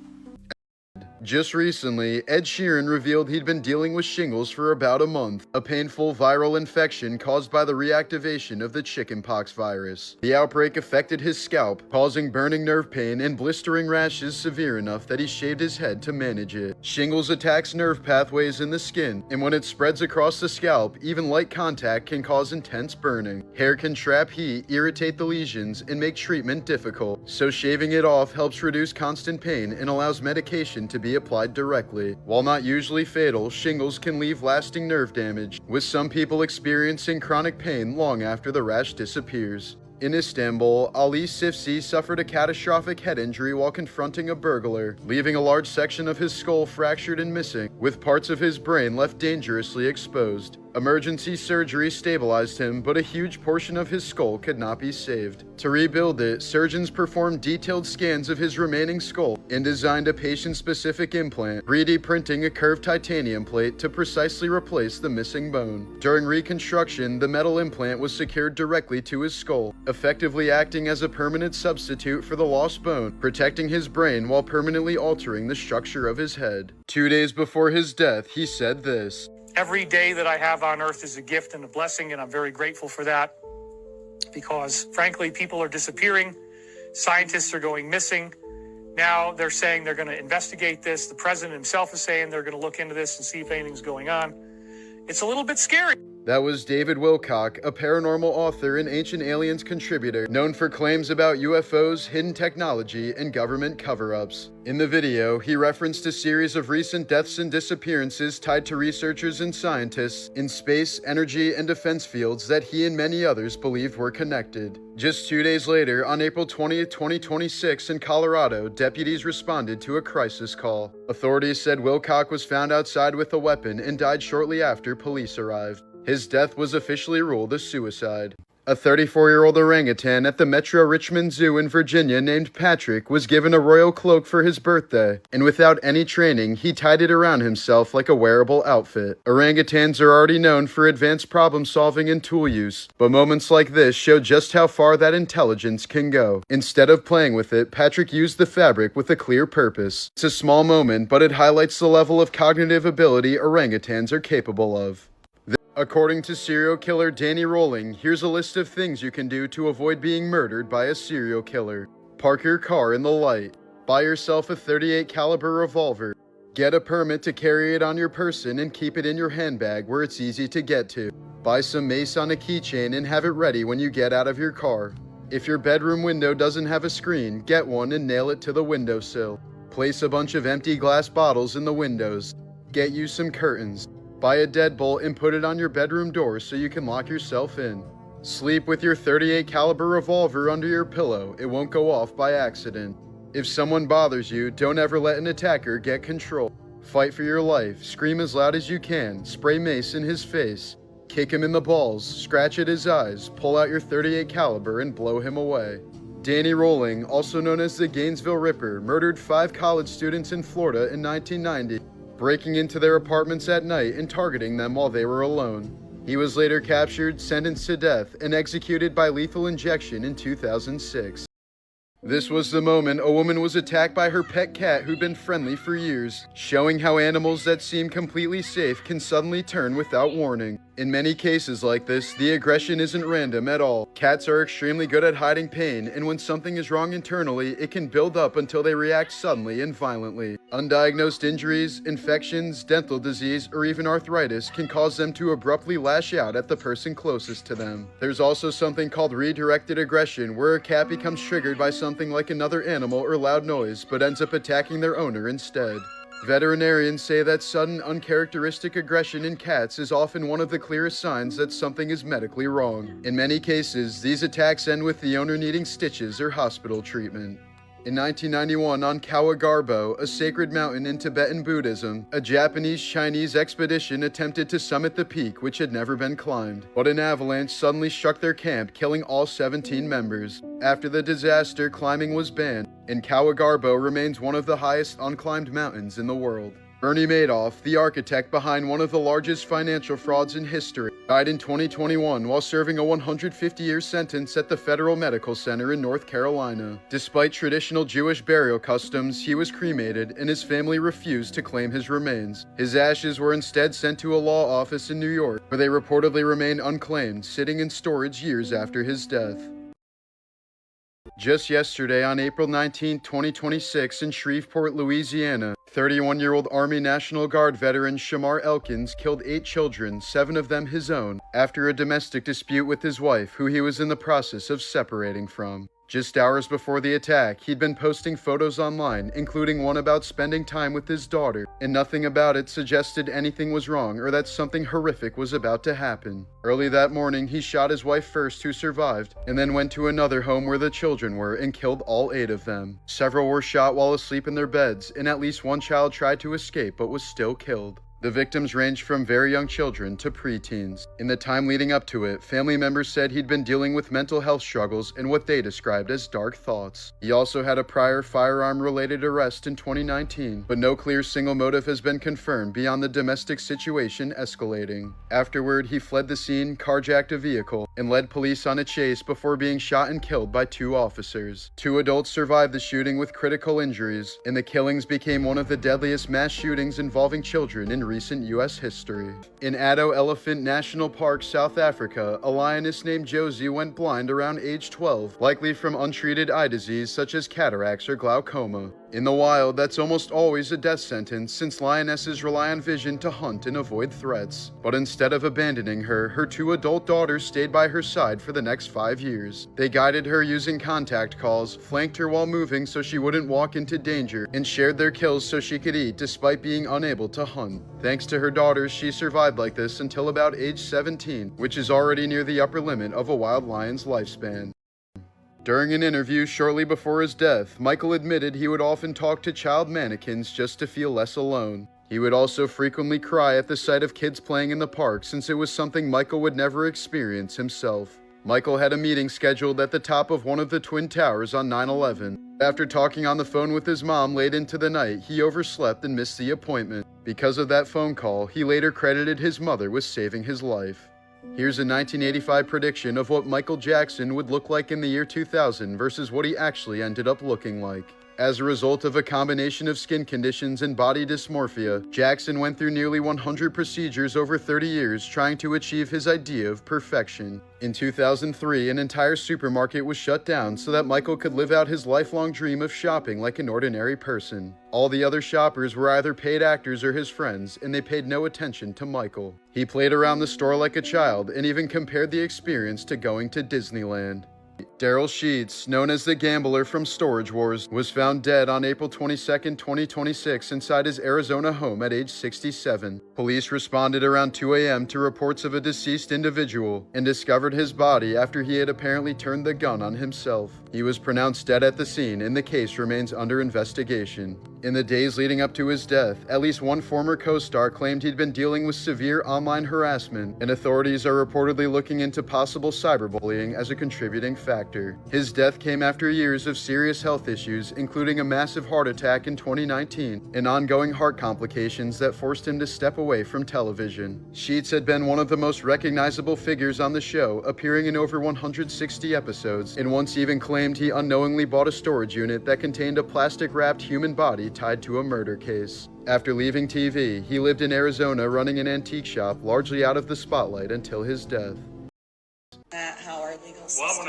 Just recently, Ed Sheeran revealed he'd been dealing with shingles for about a month, a painful viral infection caused by the reactivation of the chickenpox virus. The outbreak affected his scalp, causing burning nerve pain and blistering rashes severe enough that he shaved his head to manage it. Shingles attacks nerve pathways in the skin, and when it spreads across the scalp, even light contact can cause intense burning. Hair can trap heat, irritate the lesions, and make treatment difficult, so shaving it off helps reduce constant pain and allows medication to be applied directly. While not usually fatal, shingles can leave lasting nerve damage, with some people experiencing chronic pain long after the rash disappears. In Istanbul, Ali Sifsi suffered a catastrophic head injury while confronting a burglar, leaving a large section of his skull fractured and missing, with parts of his brain left dangerously exposed. Emergency surgery stabilized him, but a huge portion of his skull could not be saved. To rebuild it, surgeons performed detailed scans of his remaining skull and designed a patient-specific implant, 3D printing a curved titanium plate to precisely replace the missing bone. During reconstruction, the metal implant was secured directly to his skull, effectively acting as a permanent substitute for the lost bone, protecting his brain while permanently altering the structure of his head. 2 days before his death, he said this, "Every day that I have on earth is a gift and a blessing, and I'm very grateful for that because, frankly, people are disappearing. Scientists are going missing. Now they're saying they're going to investigate this. The president himself is saying they're going to look into this and see if anything's going on. It's a little bit scary." That was David Wilcock, a paranormal author and Ancient Aliens contributor, known for claims about UFOs, hidden technology, and government cover-ups. In the video, he referenced a series of recent deaths and disappearances tied to researchers and scientists in space, energy, and defense fields that he and many others believed were connected. Just 2 days later, on April 20th, 2026, in Colorado, deputies responded to a crisis call. Authorities said Wilcock was found outside with a weapon and died shortly after police arrived. His death was officially ruled a suicide. A 34-year-old orangutan at the Metro Richmond Zoo in Virginia named Patrick was given a royal cloak for his birthday, and without any training, he tied it around himself like a wearable outfit. Orangutans are already known for advanced problem-solving and tool use, but moments like this show just how far that intelligence can go. Instead of playing with it, Patrick used the fabric with a clear purpose. It's a small moment, but it highlights the level of cognitive ability orangutans are capable of. According to serial killer Danny Rolling, here's a list of things you can do to avoid being murdered by a serial killer. Park your car in the light. Buy yourself a .38 caliber revolver. Get a permit to carry it on your person and keep it in your handbag where it's easy to get to. Buy some mace on a keychain and have it ready when you get out of your car. If your bedroom window doesn't have a screen, get one and nail it to the windowsill. Place a bunch of empty glass bottles in the windows. Get you some curtains. Buy a deadbolt and put it on your bedroom door so you can lock yourself in. Sleep with your .38 caliber revolver under your pillow. It won't go off by accident. If someone bothers you, don't ever let an attacker get control. Fight for your life. Scream as loud as you can. Spray mace in his face. Kick him in the balls. Scratch at his eyes. Pull out your .38 caliber and blow him away. Danny Rolling, also known as the Gainesville Ripper, murdered 5 college students in Florida in 1990. breaking into their apartments at night and targeting them while they were alone. He was later captured, sentenced to death, and executed by lethal injection in 2006. This was the moment a woman was attacked by her pet cat who'd been friendly for years, showing how animals that seem completely safe can suddenly turn without warning. In many cases like this, the aggression isn't random at all. Cats are extremely good at hiding pain, and when something is wrong internally, it can build up until they react suddenly and violently. Undiagnosed injuries, infections, dental disease, or even arthritis can cause them to abruptly lash out at the person closest to them. There's also something called redirected aggression, where a cat becomes triggered by something like another animal or loud noise, but ends up attacking their owner instead. Veterinarians say that sudden, uncharacteristic aggression in cats is often one of the clearest signs that something is medically wrong. In many cases, these attacks end with the owner needing stitches or hospital treatment. In 1991, on Kawa Garbo, a sacred mountain in Tibetan Buddhism, a Japanese-Chinese expedition attempted to summit the peak, which had never been climbed. But an avalanche suddenly struck their camp, killing all 17 members. After the disaster, climbing was banned, and Kawa Garbo remains one of the highest unclimbed mountains in the world. Bernie Madoff, the architect behind one of the largest financial frauds in history, died in 2021 while serving a 150-year sentence at the Federal Medical Center in North Carolina. Despite traditional Jewish burial customs, he was cremated and his family refused to claim his remains. His ashes were instead sent to a law office in New York, where they reportedly remain unclaimed, sitting in storage years after his death. Just yesterday, on April 19, 2026, in Shreveport, Louisiana, 31-year-old Army National Guard veteran Shamar Elkins killed 8 children, 7 of them his own, after a domestic dispute with his wife, who he was in the process of separating from. Just hours before the attack, he'd been posting photos online, including one about spending time with his daughter, and nothing about it suggested anything was wrong or that something horrific was about to happen. Early that morning, he shot his wife first, who survived, and then went to another home where the children were and killed all 8 of them. Several were shot while asleep in their beds, and at least one child tried to escape but was still killed. The victims ranged from very young children to preteens. In the time leading up to it, family members said he'd been dealing with mental health struggles and what they described as dark thoughts. He also had a prior firearm-related arrest in 2019, but no clear single motive has been confirmed beyond the domestic situation escalating. Afterward, he fled the scene, carjacked a vehicle, and led police on a chase before being shot and killed by 2 officers. 2 adults survived the shooting with critical injuries, and the killings became one of the deadliest mass shootings involving children in recent U.S. history. In Addo Elephant National Park, South Africa, a lioness named Josie went blind around age 12, likely from untreated eye disease such as cataracts or glaucoma. In the wild, that's almost always a death sentence, since lionesses rely on vision to hunt and avoid threats. But instead of abandoning her, her 2 adult daughters stayed by her side for the next 5 years. They guided her using contact calls, flanked her while moving so she wouldn't walk into danger, and shared their kills so she could eat despite being unable to hunt. Thanks to her daughters, she survived like this until about age 17, which is already near the upper limit of a wild lion's lifespan. During an interview shortly before his death, Michael admitted he would often talk to child mannequins just to feel less alone. He would also frequently cry at the sight of kids playing in the park, since it was something Michael would never experience himself. Michael had a meeting scheduled at the top of one of the Twin Towers on 9/11. After talking on the phone with his mom late into the night, he overslept and missed the appointment. Because of that phone call, he later credited his mother with saving his life. Here's a 1985 prediction of what Michael Jackson would look like in the year 2000 versus what he actually ended up looking like. As a result of a combination of skin conditions and body dysmorphia, Jackson went through nearly 100 procedures over 30 years trying to achieve his idea of perfection. In 2003, an entire supermarket was shut down so that Michael could live out his lifelong dream of shopping like an ordinary person. All the other shoppers were either paid actors or his friends, and they paid no attention to Michael. He played around the store like a child and even compared the experience to going to Disneyland. Daryl Sheets, known as the Gambler from Storage Wars, was found dead on April 22, 2026 inside his Arizona home at age 67. Police responded around 2 a.m. to reports of a deceased individual and discovered his body after he had apparently turned the gun on himself. He was pronounced dead at the scene and the case remains under investigation. In the days leading up to his death, at least one former co-star claimed he'd been dealing with severe online harassment, and authorities are reportedly looking into possible cyberbullying as a contributing factor. His death came after years of serious health issues, including a massive heart attack in 2019 and ongoing heart complications that forced him to step away from television. Sheets had been one of the most recognizable figures on the show, appearing in over 160 episodes, and once even claimed he unknowingly bought a storage unit that contained a plastic-wrapped human body tied to a murder case. After leaving TV, he lived in Arizona running an antique shop, largely out of the spotlight until his death. How our legal system...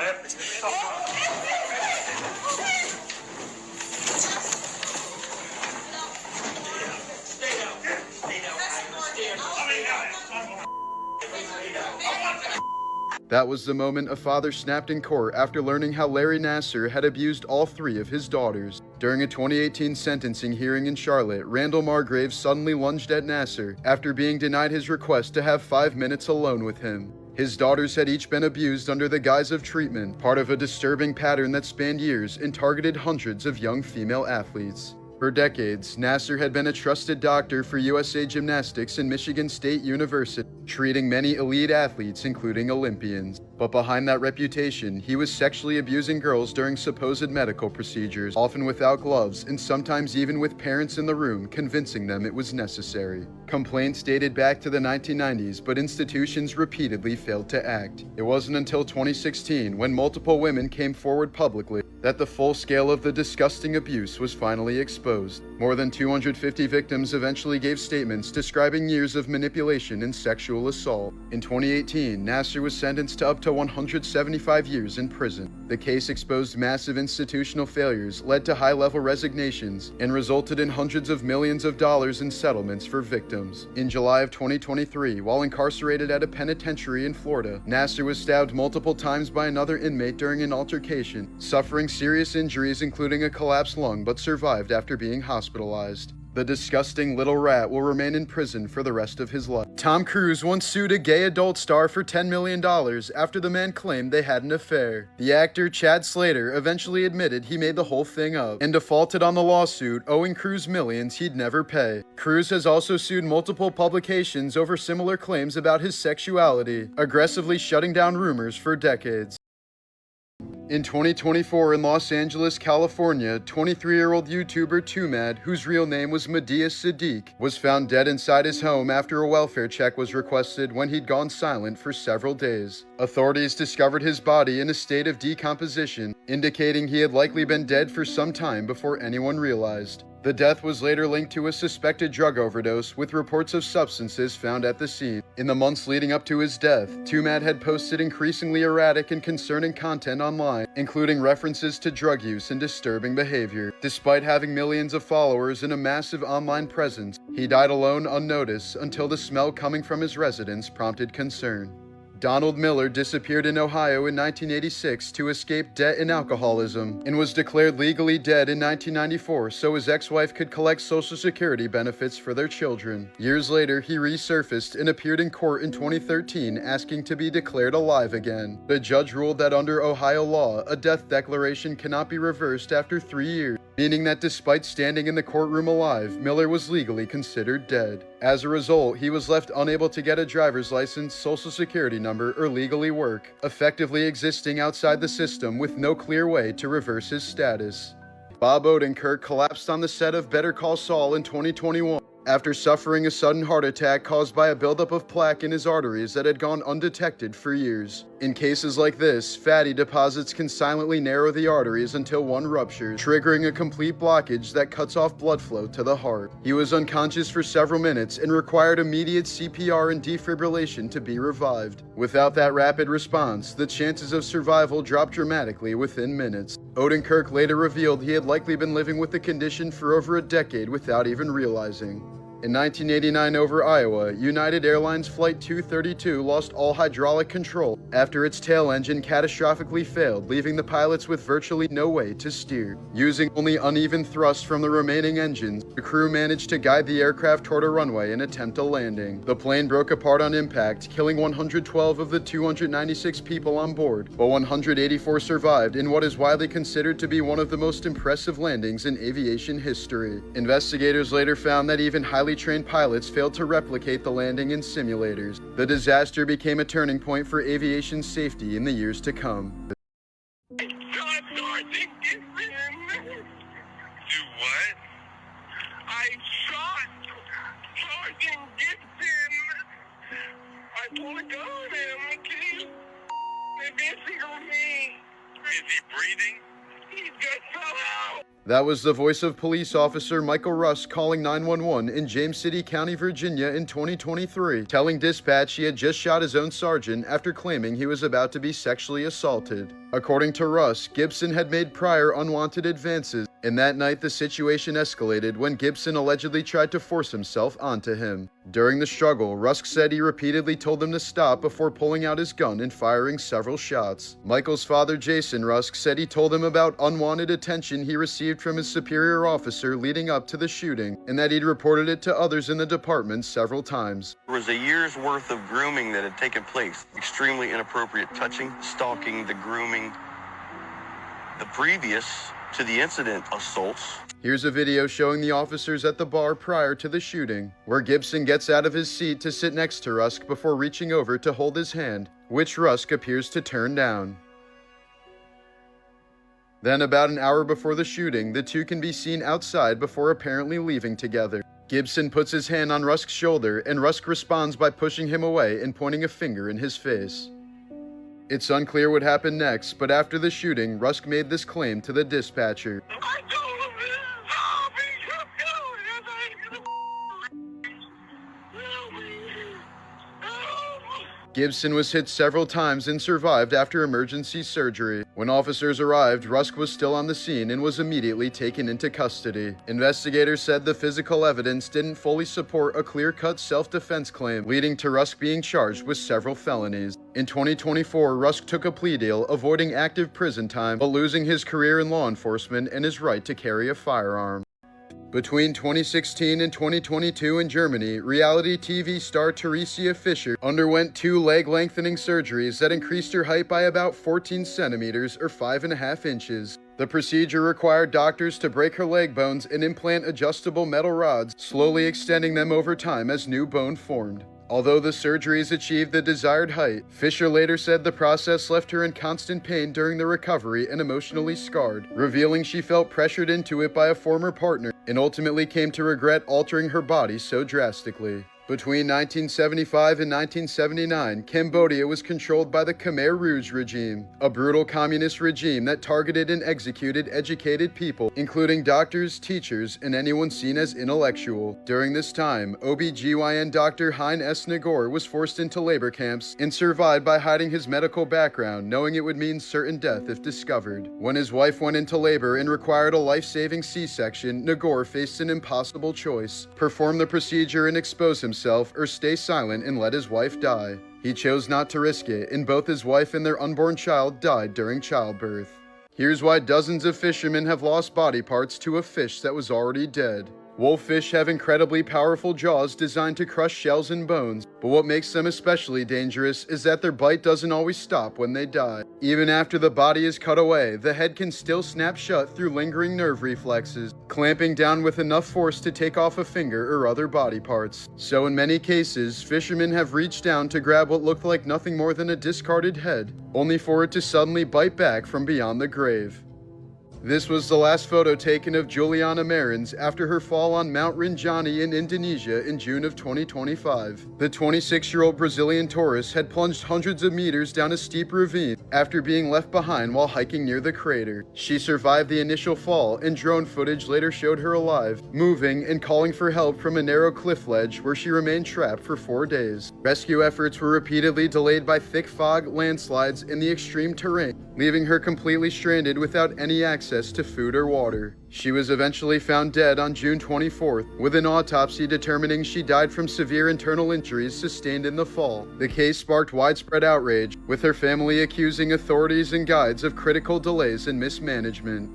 That was the moment a father snapped in court after learning how Larry Nassar had abused all three of his daughters. During a 2018 sentencing hearing in Charlotte, Randall Margraves suddenly lunged at Nassar after being denied his request to have 5 minutes alone with him. His daughters had each been abused under the guise of treatment, part of a disturbing pattern that spanned years and targeted hundreds of young female athletes. For decades, Nassar had been a trusted doctor for USA Gymnastics and Michigan State University, treating many elite athletes, including Olympians. But behind that reputation, he was sexually abusing girls during supposed medical procedures, often without gloves, and sometimes even with parents in the room, convincing them it was necessary. Complaints dated back to the 1990s, but institutions repeatedly failed to act. It wasn't until 2016, when multiple women came forward publicly, that the full scale of the disgusting abuse was finally exposed. More than 250 victims eventually gave statements describing years of manipulation and sexual assault. In 2018, Nassar was sentenced to up to 175 years in prison. The case exposed massive institutional failures, led to high-level resignations, and resulted in hundreds of millions of dollars in settlements for victims. In July of 2023, while incarcerated at a penitentiary in Florida, Nassar was stabbed multiple times by another inmate during an altercation, suffering serious injuries including a collapsed lung, but survived after being hospitalized. The disgusting little rat will remain in prison for the rest of his life. Tom Cruise once sued a gay adult star for $10 million after the man claimed they had an affair. The actor Chad Slater eventually admitted he made the whole thing up and defaulted on the lawsuit, owing Cruise millions he'd never pay. Cruise has also sued multiple publications over similar claims about his sexuality, aggressively shutting down rumors for decades. In 2024 in Los Angeles, California, 23-year-old YouTuber Tumad, whose real name was Medea Sadiq, was found dead inside his home after a welfare check was requested when he'd gone silent for several days. Authorities discovered his body in a state of decomposition, indicating he had likely been dead for some time before anyone realized. The death was later linked to a suspected drug overdose, with reports of substances found at the scene. In the months leading up to his death, Tumad had posted increasingly erratic and concerning content online, including references to drug use and disturbing behavior. Despite having millions of followers and a massive online presence, he died alone unnoticed until the smell coming from his residence prompted concern. Donald Miller disappeared in Ohio in 1986 to escape debt and alcoholism, and was declared legally dead in 1994 so his ex-wife could collect Social Security benefits for their children. Years later, he resurfaced and appeared in court in 2013 asking to be declared alive again. The judge ruled that under Ohio law, a death declaration cannot be reversed after 3 years, meaning that despite standing in the courtroom alive, Miller was legally considered dead. As a result, he was left unable to get a driver's license, Social Security number, or legally work, effectively existing outside the system with no clear way to reverse his status. Bob Odenkirk collapsed on the set of Better Call Saul in 2021 after suffering a sudden heart attack caused by a buildup of plaque in his arteries that had gone undetected for years. In cases like this, fatty deposits can silently narrow the arteries until one ruptures, triggering a complete blockage that cuts off blood flow to the heart. He was unconscious for several minutes and required immediate CPR and defibrillation to be revived. Without that rapid response, the chances of survival dropped dramatically within minutes. Odenkirk later revealed he had likely been living with the condition for over a decade without even realizing. In 1989 over Iowa, United Airlines Flight 232 lost all hydraulic control after its tail engine catastrophically failed, leaving the pilots with virtually no way to steer. Using only uneven thrust from the remaining engines, the crew managed to guide the aircraft toward a runway and attempt a landing. The plane broke apart on impact, killing 112 of the 296 people on board, but 184 survived in what is widely considered to be one of the most impressive landings in aviation history. Investigators later found that even highly trained pilots failed to replicate the landing in simulators. The disaster became a turning point for aviation safety in the years to come. Do what? I shot Sergeant Gibson. I pulled a gun on him. Can you investigate me? Is he breathing? He's just fell out. That was the voice of police officer Michael Rusk calling 911 in James City County, Virginia in 2023, telling dispatch he had just shot his own sergeant after claiming he was about to be sexually assaulted. According to Rusk, Gibson had made prior unwanted advances, and that night the situation escalated when Gibson allegedly tried to force himself onto him. During the struggle, Rusk said he repeatedly told him to stop before pulling out his gun and firing several shots. Michael's father, Jason Rusk, said he told him about unwanted attention he received from his superior officer leading up to the shooting, and that he'd reported it to others in the department several times. There was a year's worth of grooming that had taken place. Extremely inappropriate touching, stalking, the grooming, the previous to the incident assaults. Here's a video showing the officers at the bar prior to the shooting, where Gibson gets out of his seat to sit next to Rusk before reaching over to hold his hand, which Rusk appears to turn down. Then, about an hour before the shooting, the two can be seen outside before apparently leaving together. Gibson puts his hand on Rusk's shoulder, and Rusk responds by pushing him away and pointing a finger in his face. It's unclear what happened next, but after the shooting, Rusk made this claim to the dispatcher. I told him this zombie kept going. Help me. Help. Gibson was hit several times and survived after emergency surgery. When officers arrived, Rusk was still on the scene and was immediately taken into custody. Investigators said the physical evidence didn't fully support a clear-cut self-defense claim, leading to Rusk being charged with several felonies. In 2024, Rusk took a plea deal, avoiding active prison time, but losing his career in law enforcement and his right to carry a firearm. Between 2016 and 2022 in Germany, reality TV star Theresia Fischer underwent 2 leg-lengthening surgeries that increased her height by about 14 centimeters or 5.5 inches. The procedure required doctors to break her leg bones and implant adjustable metal rods, slowly extending them over time as new bone formed. Although the surgeries achieved the desired height, Fisher later said the process left her in constant pain during the recovery and emotionally scarred, revealing she felt pressured into it by a former partner and ultimately came to regret altering her body so drastically. Between 1975 and 1979, Cambodia was controlled by the Khmer Rouge regime, a brutal communist regime that targeted and executed educated people, including doctors, teachers, and anyone seen as intellectual. During this time, OB/GYN Dr. Hein S. Nagor was forced into labor camps and survived by hiding his medical background, knowing it would mean certain death if discovered. When his wife went into labor and required a life-saving C-section, Nagor faced an impossible choice: perform the procedure and expose himself, or stay silent and let his wife die. He chose not to risk it, and both his wife and their unborn child died during childbirth. Here's why dozens of fishermen have lost body parts to a fish that was already dead. Wolffish have incredibly powerful jaws designed to crush shells and bones, but what makes them especially dangerous is that their bite doesn't always stop when they die. Even after the body is cut away, the head can still snap shut through lingering nerve reflexes, clamping down with enough force to take off a finger or other body parts. So in many cases, fishermen have reached down to grab what looked like nothing more than a discarded head, only for it to suddenly bite back from beyond the grave. This was the last photo taken of Juliana Marins after her fall on Mount Rinjani in Indonesia in June of 2025. The 26-year-old Brazilian tourist had plunged hundreds of meters down a steep ravine after being left behind while hiking near the crater. She survived the initial fall, and drone footage later showed her alive, moving and calling for help from a narrow cliff ledge where she remained trapped for 4 days. Rescue efforts were repeatedly delayed by thick fog, landslides, and the extreme terrain, leaving her completely stranded without any access access to food or water. She was eventually found dead on June 24th, with an autopsy determining she died from severe internal injuries sustained in the fall. The case sparked widespread outrage, with her family accusing authorities and guides of critical delays and mismanagement.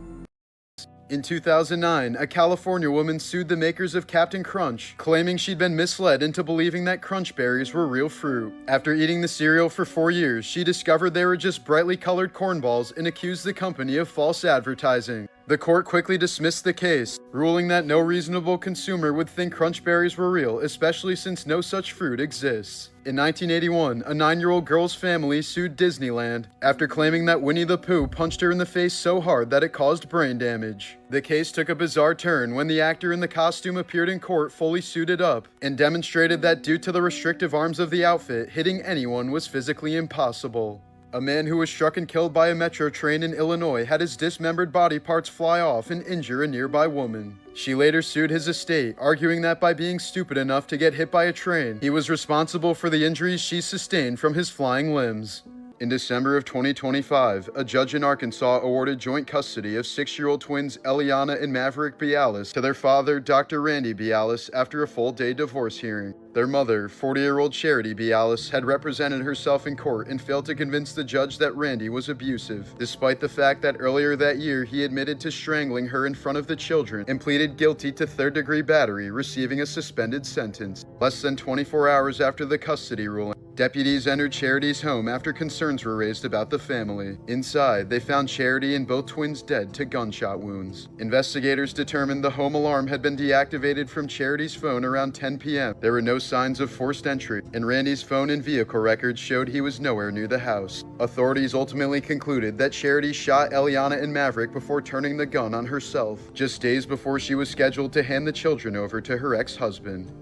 In 2009, a California woman sued the makers of Captain Crunch, claiming she'd been misled into believing that Crunch berries were real fruit. After eating the cereal for 4 years, she discovered they were just brightly colored cornballs and accused the company of false advertising. The court quickly dismissed the case, ruling that no reasonable consumer would think Crunch berries were real, especially since no such fruit exists. In 1981, a 9-year-old girl's family sued Disneyland after claiming that Winnie the Pooh punched her in the face so hard that it caused brain damage. The case took a bizarre turn when the actor in the costume appeared in court fully suited up and demonstrated that due to the restrictive arms of the outfit, hitting anyone was physically impossible. A man who was struck and killed by a metro train in Illinois had his dismembered body parts fly off and injure a nearby woman. She later sued his estate, arguing that by being stupid enough to get hit by a train, he was responsible for the injuries she sustained from his flying limbs. In December of 2025, a judge in Arkansas awarded joint custody of 6-year-old twins Eliana and Maverick Bialis to their father, Dr. Randy Bialis, after a full-day divorce hearing. Their mother, 40-year-old Charity Bialis, had represented herself in court and failed to convince the judge that Randy was abusive, despite the fact that earlier that year he admitted to strangling her in front of the children and pleaded guilty to third-degree battery, receiving a suspended sentence. Less than 24 hours after the custody ruling, deputies entered Charity's home after concerns were raised about the family. Inside, they found Charity and both twins dead to gunshot wounds. Investigators determined the home alarm had been deactivated from Charity's phone around 10 p.m. There were no signs of forced entry, and Randy's phone and vehicle records showed he was nowhere near the house. Authorities ultimately concluded that Charity shot Eliana and Maverick before turning the gun on herself, just days before she was scheduled to hand the children over to her ex-husband.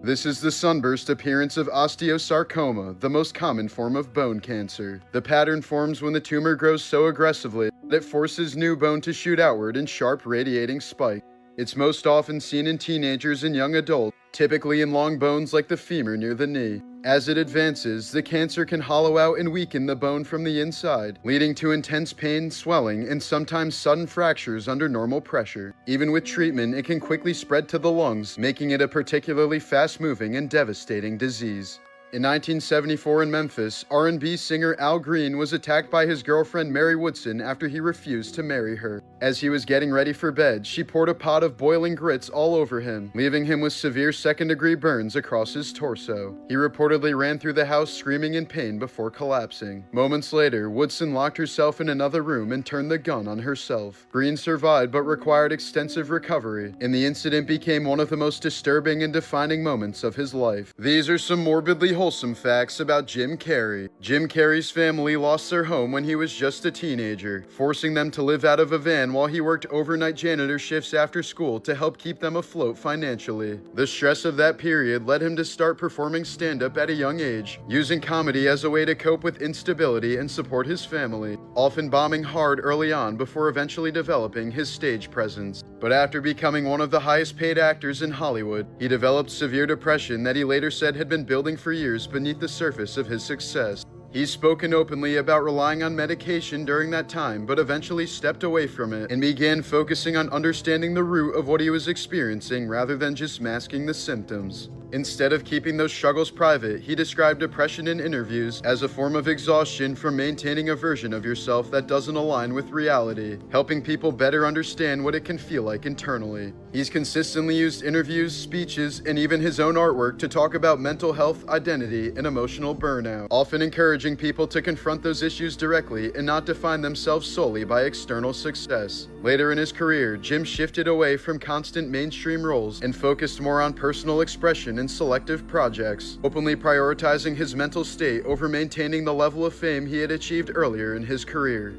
This is the sunburst appearance of osteosarcoma, the most common form of bone cancer. The pattern forms when the tumor grows so aggressively that it forces new bone to shoot outward in sharp radiating spikes. It's most often seen in teenagers and young adults, typically in long bones like the femur near the knee. As it advances, the cancer can hollow out and weaken the bone from the inside, leading to intense pain, swelling, and sometimes sudden fractures under normal pressure. Even with treatment, it can quickly spread to the lungs, making it a particularly fast-moving and devastating disease. In 1974 in Memphis, R&B singer Al Green was attacked by his girlfriend Mary Woodson after he refused to marry her. As he was getting ready for bed, she poured a pot of boiling grits all over him, leaving him with severe second-degree burns across his torso. He reportedly ran through the house screaming in pain before collapsing. Moments later, Woodson locked herself in another room and turned the gun on herself. Green survived but required extensive recovery, and the incident became one of the most disturbing and defining moments of his life. These are some morbidly wholesome facts about Jim Carrey. Jim Carrey's family lost their home when he was just a teenager, forcing them to live out of a van while he worked overnight janitor shifts after school to help keep them afloat financially. The stress of that period led him to start performing stand-up at a young age, using comedy as a way to cope with instability and support his family, often bombing hard early on before eventually developing his stage presence. But after becoming one of the highest paid actors in Hollywood, he developed severe depression that he later said had been building for years beneath the surface of his success. He's spoken openly about relying on medication during that time, but eventually stepped away from it and began focusing on understanding the root of what he was experiencing rather than just masking the symptoms. Instead of keeping those struggles private, he described depression in interviews as a form of exhaustion from maintaining a version of yourself that doesn't align with reality, helping people better understand what it can feel like internally. He's consistently used interviews, speeches, and even his own artwork to talk about mental health, identity, and emotional burnout, often encouraging people to confront those issues directly and not define themselves solely by external success. Later in his career, Jim shifted away from constant mainstream roles and focused more on personal expression and selective projects, openly prioritizing his mental state over maintaining the level of fame he had achieved earlier in his career.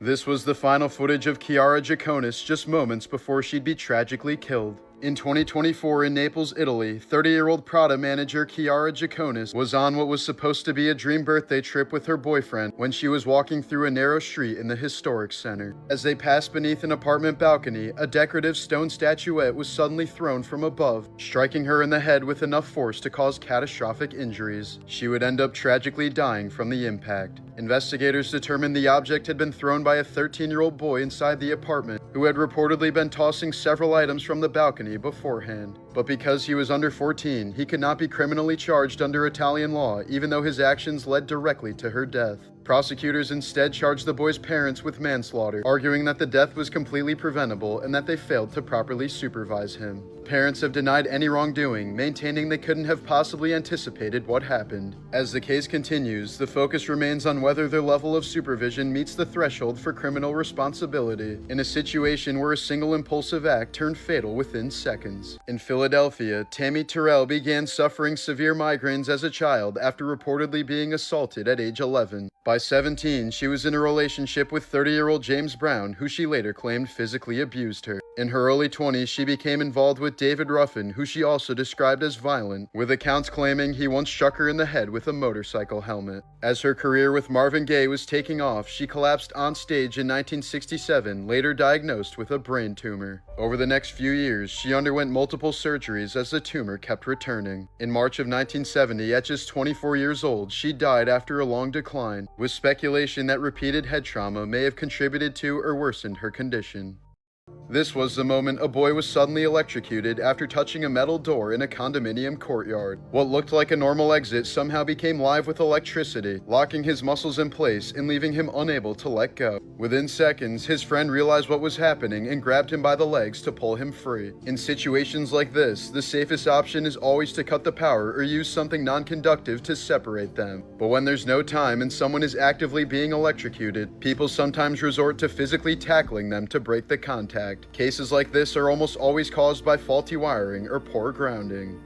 This was the final footage of Kiara Jaconis just moments before she'd be tragically killed. In 2024 in Naples, Italy, 30-year-old Prada manager Kiara Jaconis was on what was supposed to be a dream birthday trip with her boyfriend when she was walking through a narrow street in the historic center. As they passed beneath an apartment balcony, a decorative stone statuette was suddenly thrown from above, striking her in the head with enough force to cause catastrophic injuries. She would end up tragically dying from the impact. Investigators determined the object had been thrown by a 13-year-old boy inside the apartment, who had reportedly been tossing several items from the balcony beforehand. But because he was under 14, he could not be criminally charged under Italian law, even though his actions led directly to her death. Prosecutors instead charged the boy's parents with manslaughter, arguing that the death was completely preventable and that they failed to properly supervise him. Parents have denied any wrongdoing, maintaining they couldn't have possibly anticipated what happened. As the case continues, the focus remains on whether their level of supervision meets the threshold for criminal responsibility, in a situation where a single impulsive act turned fatal within seconds. In Philadelphia, Tammy Terrell began suffering severe migraines as a child after reportedly being assaulted at age 11. By 17, she was in a relationship with 30-year-old James Brown, who she later claimed physically abused her. In her early 20s, she became involved with David Ruffin, who she also described as violent, with accounts claiming he once struck her in the head with a motorcycle helmet. As her career with Marvin Gaye was taking off, she collapsed on stage in 1967, later diagnosed with a brain tumor. Over the next few years, she underwent multiple surgeries as the tumor kept returning. In March of 1970, at just 24 years old, she died after a long decline, with speculation that repeated head trauma may have contributed to or worsened her condition. This was the moment a boy was suddenly electrocuted after touching a metal door in a condominium courtyard. What looked like a normal exit somehow became live with electricity, locking his muscles in place and leaving him unable to let go. Within seconds, his friend realized what was happening and grabbed him by the legs to pull him free. In situations like this, the safest option is always to cut the power or use something non-conductive to separate them. But when there's no time and someone is actively being electrocuted, people sometimes resort to physically tackling them to break the contact. Cases like this are almost always caused by faulty wiring or poor grounding.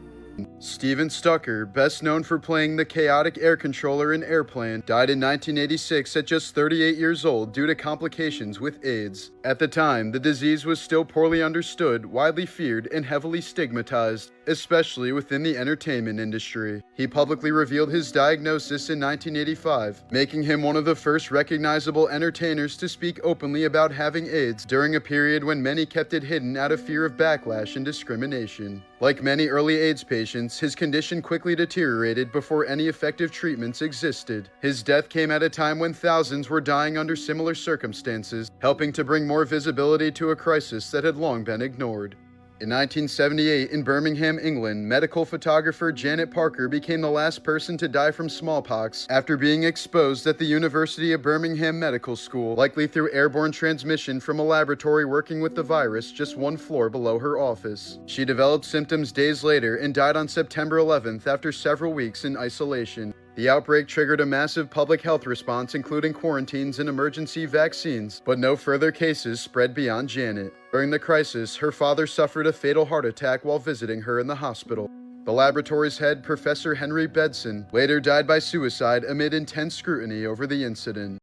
Steven Stucker, best known for playing the chaotic air controller in Airplane, died in 1986 at just 38 years old due to complications with AIDS. At the time, the disease was still poorly understood, widely feared, and heavily stigmatized, especially within the entertainment industry. He publicly revealed his diagnosis in 1985, making him one of the first recognizable entertainers to speak openly about having AIDS during a period when many kept it hidden out of fear of backlash and discrimination. Like many early AIDS patients, his condition quickly deteriorated before any effective treatments existed. His death came at a time when thousands were dying under similar circumstances, helping to bring more visibility to a crisis that had long been ignored. In 1978, in Birmingham, England, medical photographer Janet Parker became the last person to die from smallpox after being exposed at the University of Birmingham Medical School, likely through airborne transmission from a laboratory working with the virus just one floor below her office. She developed symptoms days later and died on September 11th after several weeks in isolation. The outbreak triggered a massive public health response, including quarantines and emergency vaccines, but no further cases spread beyond Janet. During the crisis, her father suffered a fatal heart attack while visiting her in the hospital. The laboratory's head, Professor Henry Bedson, later died by suicide amid intense scrutiny over the incident.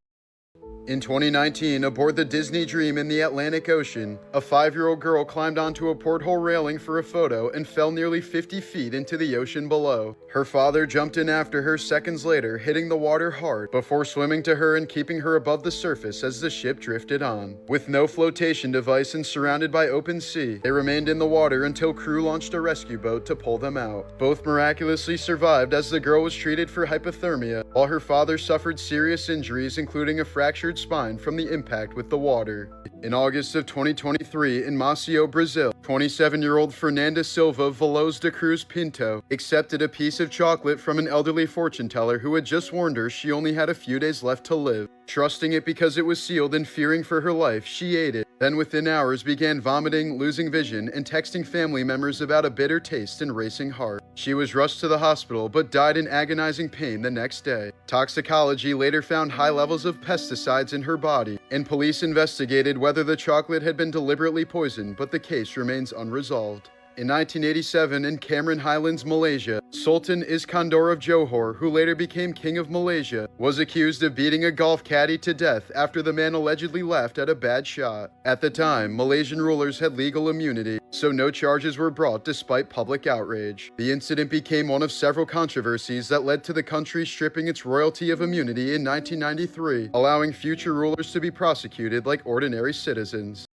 In 2019, aboard the Disney Dream in the Atlantic Ocean, a 5-year-old girl climbed onto a porthole railing for a photo and fell nearly 50 feet into the ocean below. Her father jumped in after her seconds later, hitting the water hard before swimming to her and keeping her above the surface as the ship drifted on. With no flotation device and surrounded by open sea, they remained in the water until crew launched a rescue boat to pull them out. Both miraculously survived as the girl was treated for hypothermia, while her father suffered serious injuries including a fractured spine from the impact with the water. In August of 2023 in Maceió, Brazil, 27-year-old Fernanda Silva Veloz de Cruz Pinto accepted a piece of chocolate from an elderly fortune teller who had just warned her she only had a few days left to live. Trusting it because it was sealed and fearing for her life, she ate it, then within hours began vomiting, losing vision, and texting family members about a bitter taste and racing heart. She was rushed to the hospital but died in agonizing pain the next day. Toxicology later found high levels of pesticides in her body, and police investigated whether the chocolate had been deliberately poisoned, but the case remains unresolved. In 1987, in Cameron Highlands, Malaysia, Sultan Iscandor of Johor, who later became King of Malaysia, was accused of beating a golf caddy to death after the man allegedly laughed at a bad shot. At the time, Malaysian rulers had legal immunity, so no charges were brought despite public outrage. The incident became one of several controversies that led to the country stripping its royalty of immunity in 1993, allowing future rulers to be prosecuted like ordinary citizens.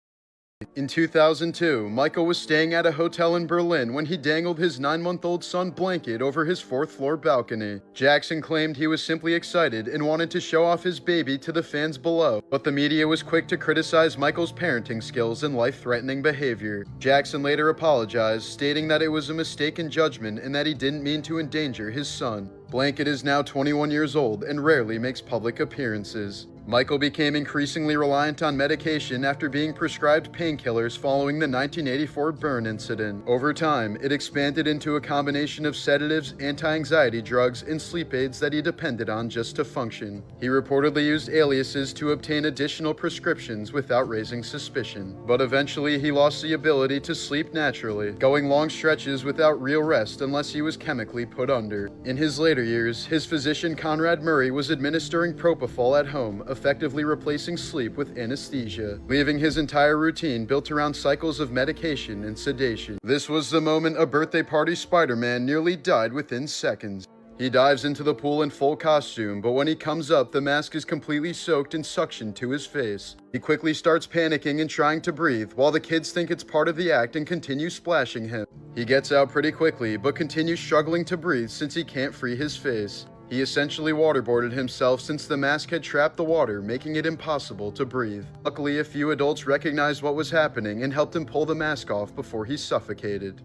In 2002, Michael was staying at a hotel in Berlin when he dangled his 9-month-old son blanket over his 4th-floor balcony. Jackson claimed he was simply excited and wanted to show off his baby to the fans below, but the media was quick to criticize Michael's parenting skills and life-threatening behavior. Jackson later apologized, stating that it was a mistaken judgment and that he didn't mean to endanger his son. Blanket is now 21 years old and rarely makes public appearances. Michael became increasingly reliant on medication after being prescribed painkillers following the 1984 burn incident. Over time, it expanded into a combination of sedatives, anti-anxiety drugs, and sleep aids that he depended on just to function. He reportedly used aliases to obtain additional prescriptions without raising suspicion. But eventually, he lost the ability to sleep naturally, going long stretches without real rest unless he was chemically put under. In his later years, his physician Conrad Murray was administering propofol at home, effectively replacing sleep with anesthesia, leaving his entire routine built around cycles of medication and sedation. This was the moment a birthday party Spider-Man nearly died within seconds. He dives into the pool in full costume, but when he comes up, the mask is completely soaked and suctioned to his face. He quickly starts panicking and trying to breathe, while the kids think it's part of the act and continue splashing him. He gets out pretty quickly, but continues struggling to breathe since he can't free his face. He essentially waterboarded himself since the mask had trapped the water, making it impossible to breathe. Luckily, a few adults recognized what was happening and helped him pull the mask off before he suffocated.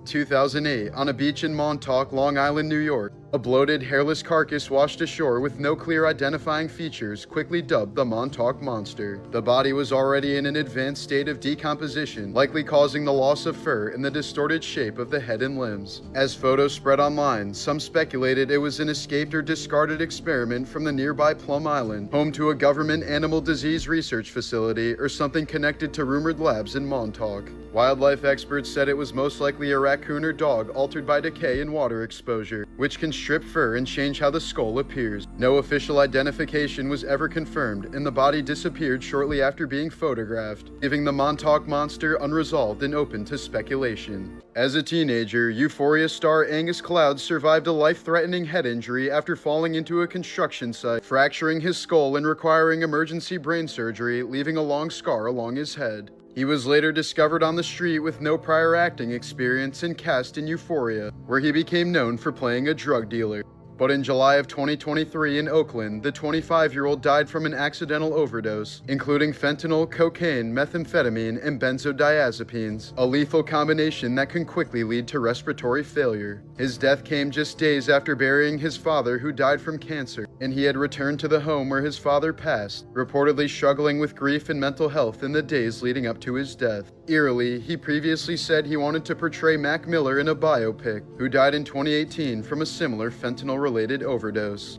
2008, on a beach in Montauk, Long Island, New York, a bloated, hairless carcass washed ashore with no clear identifying features, quickly dubbed the Montauk Monster. The body was already in an advanced state of decomposition, likely causing the loss of fur and the distorted shape of the head and limbs. As photos spread online, some speculated it was an escaped or discarded experiment from the nearby Plum Island, home to a government animal disease research facility, or something connected to rumored labs in Montauk. Wildlife experts said it was most likely a raccoon or dog altered by decay and water exposure, which can strip fur and change how the skull appears. No official identification was ever confirmed, and the body disappeared shortly after being photographed, leaving the Montauk Monster unresolved and open to speculation. As a teenager, Euphoria star Angus Cloud survived a life-threatening head injury after falling into a construction site, fracturing his skull and requiring emergency brain surgery, leaving a long scar along his head. He was later discovered on the street with no prior acting experience and cast in Euphoria, where he became known for playing a drug dealer. But in July of 2023 in Oakland, the 25-year-old died from an accidental overdose, including fentanyl, cocaine, methamphetamine, and benzodiazepines, a lethal combination that can quickly lead to respiratory failure. His death came just days after burying his father, who died from cancer, and he had returned to the home where his father passed, reportedly struggling with grief and mental health in the days leading up to his death. Eerily, he previously said he wanted to portray Mac Miller in a biopic, who died in 2018 from a similar fentanyl-related overdose.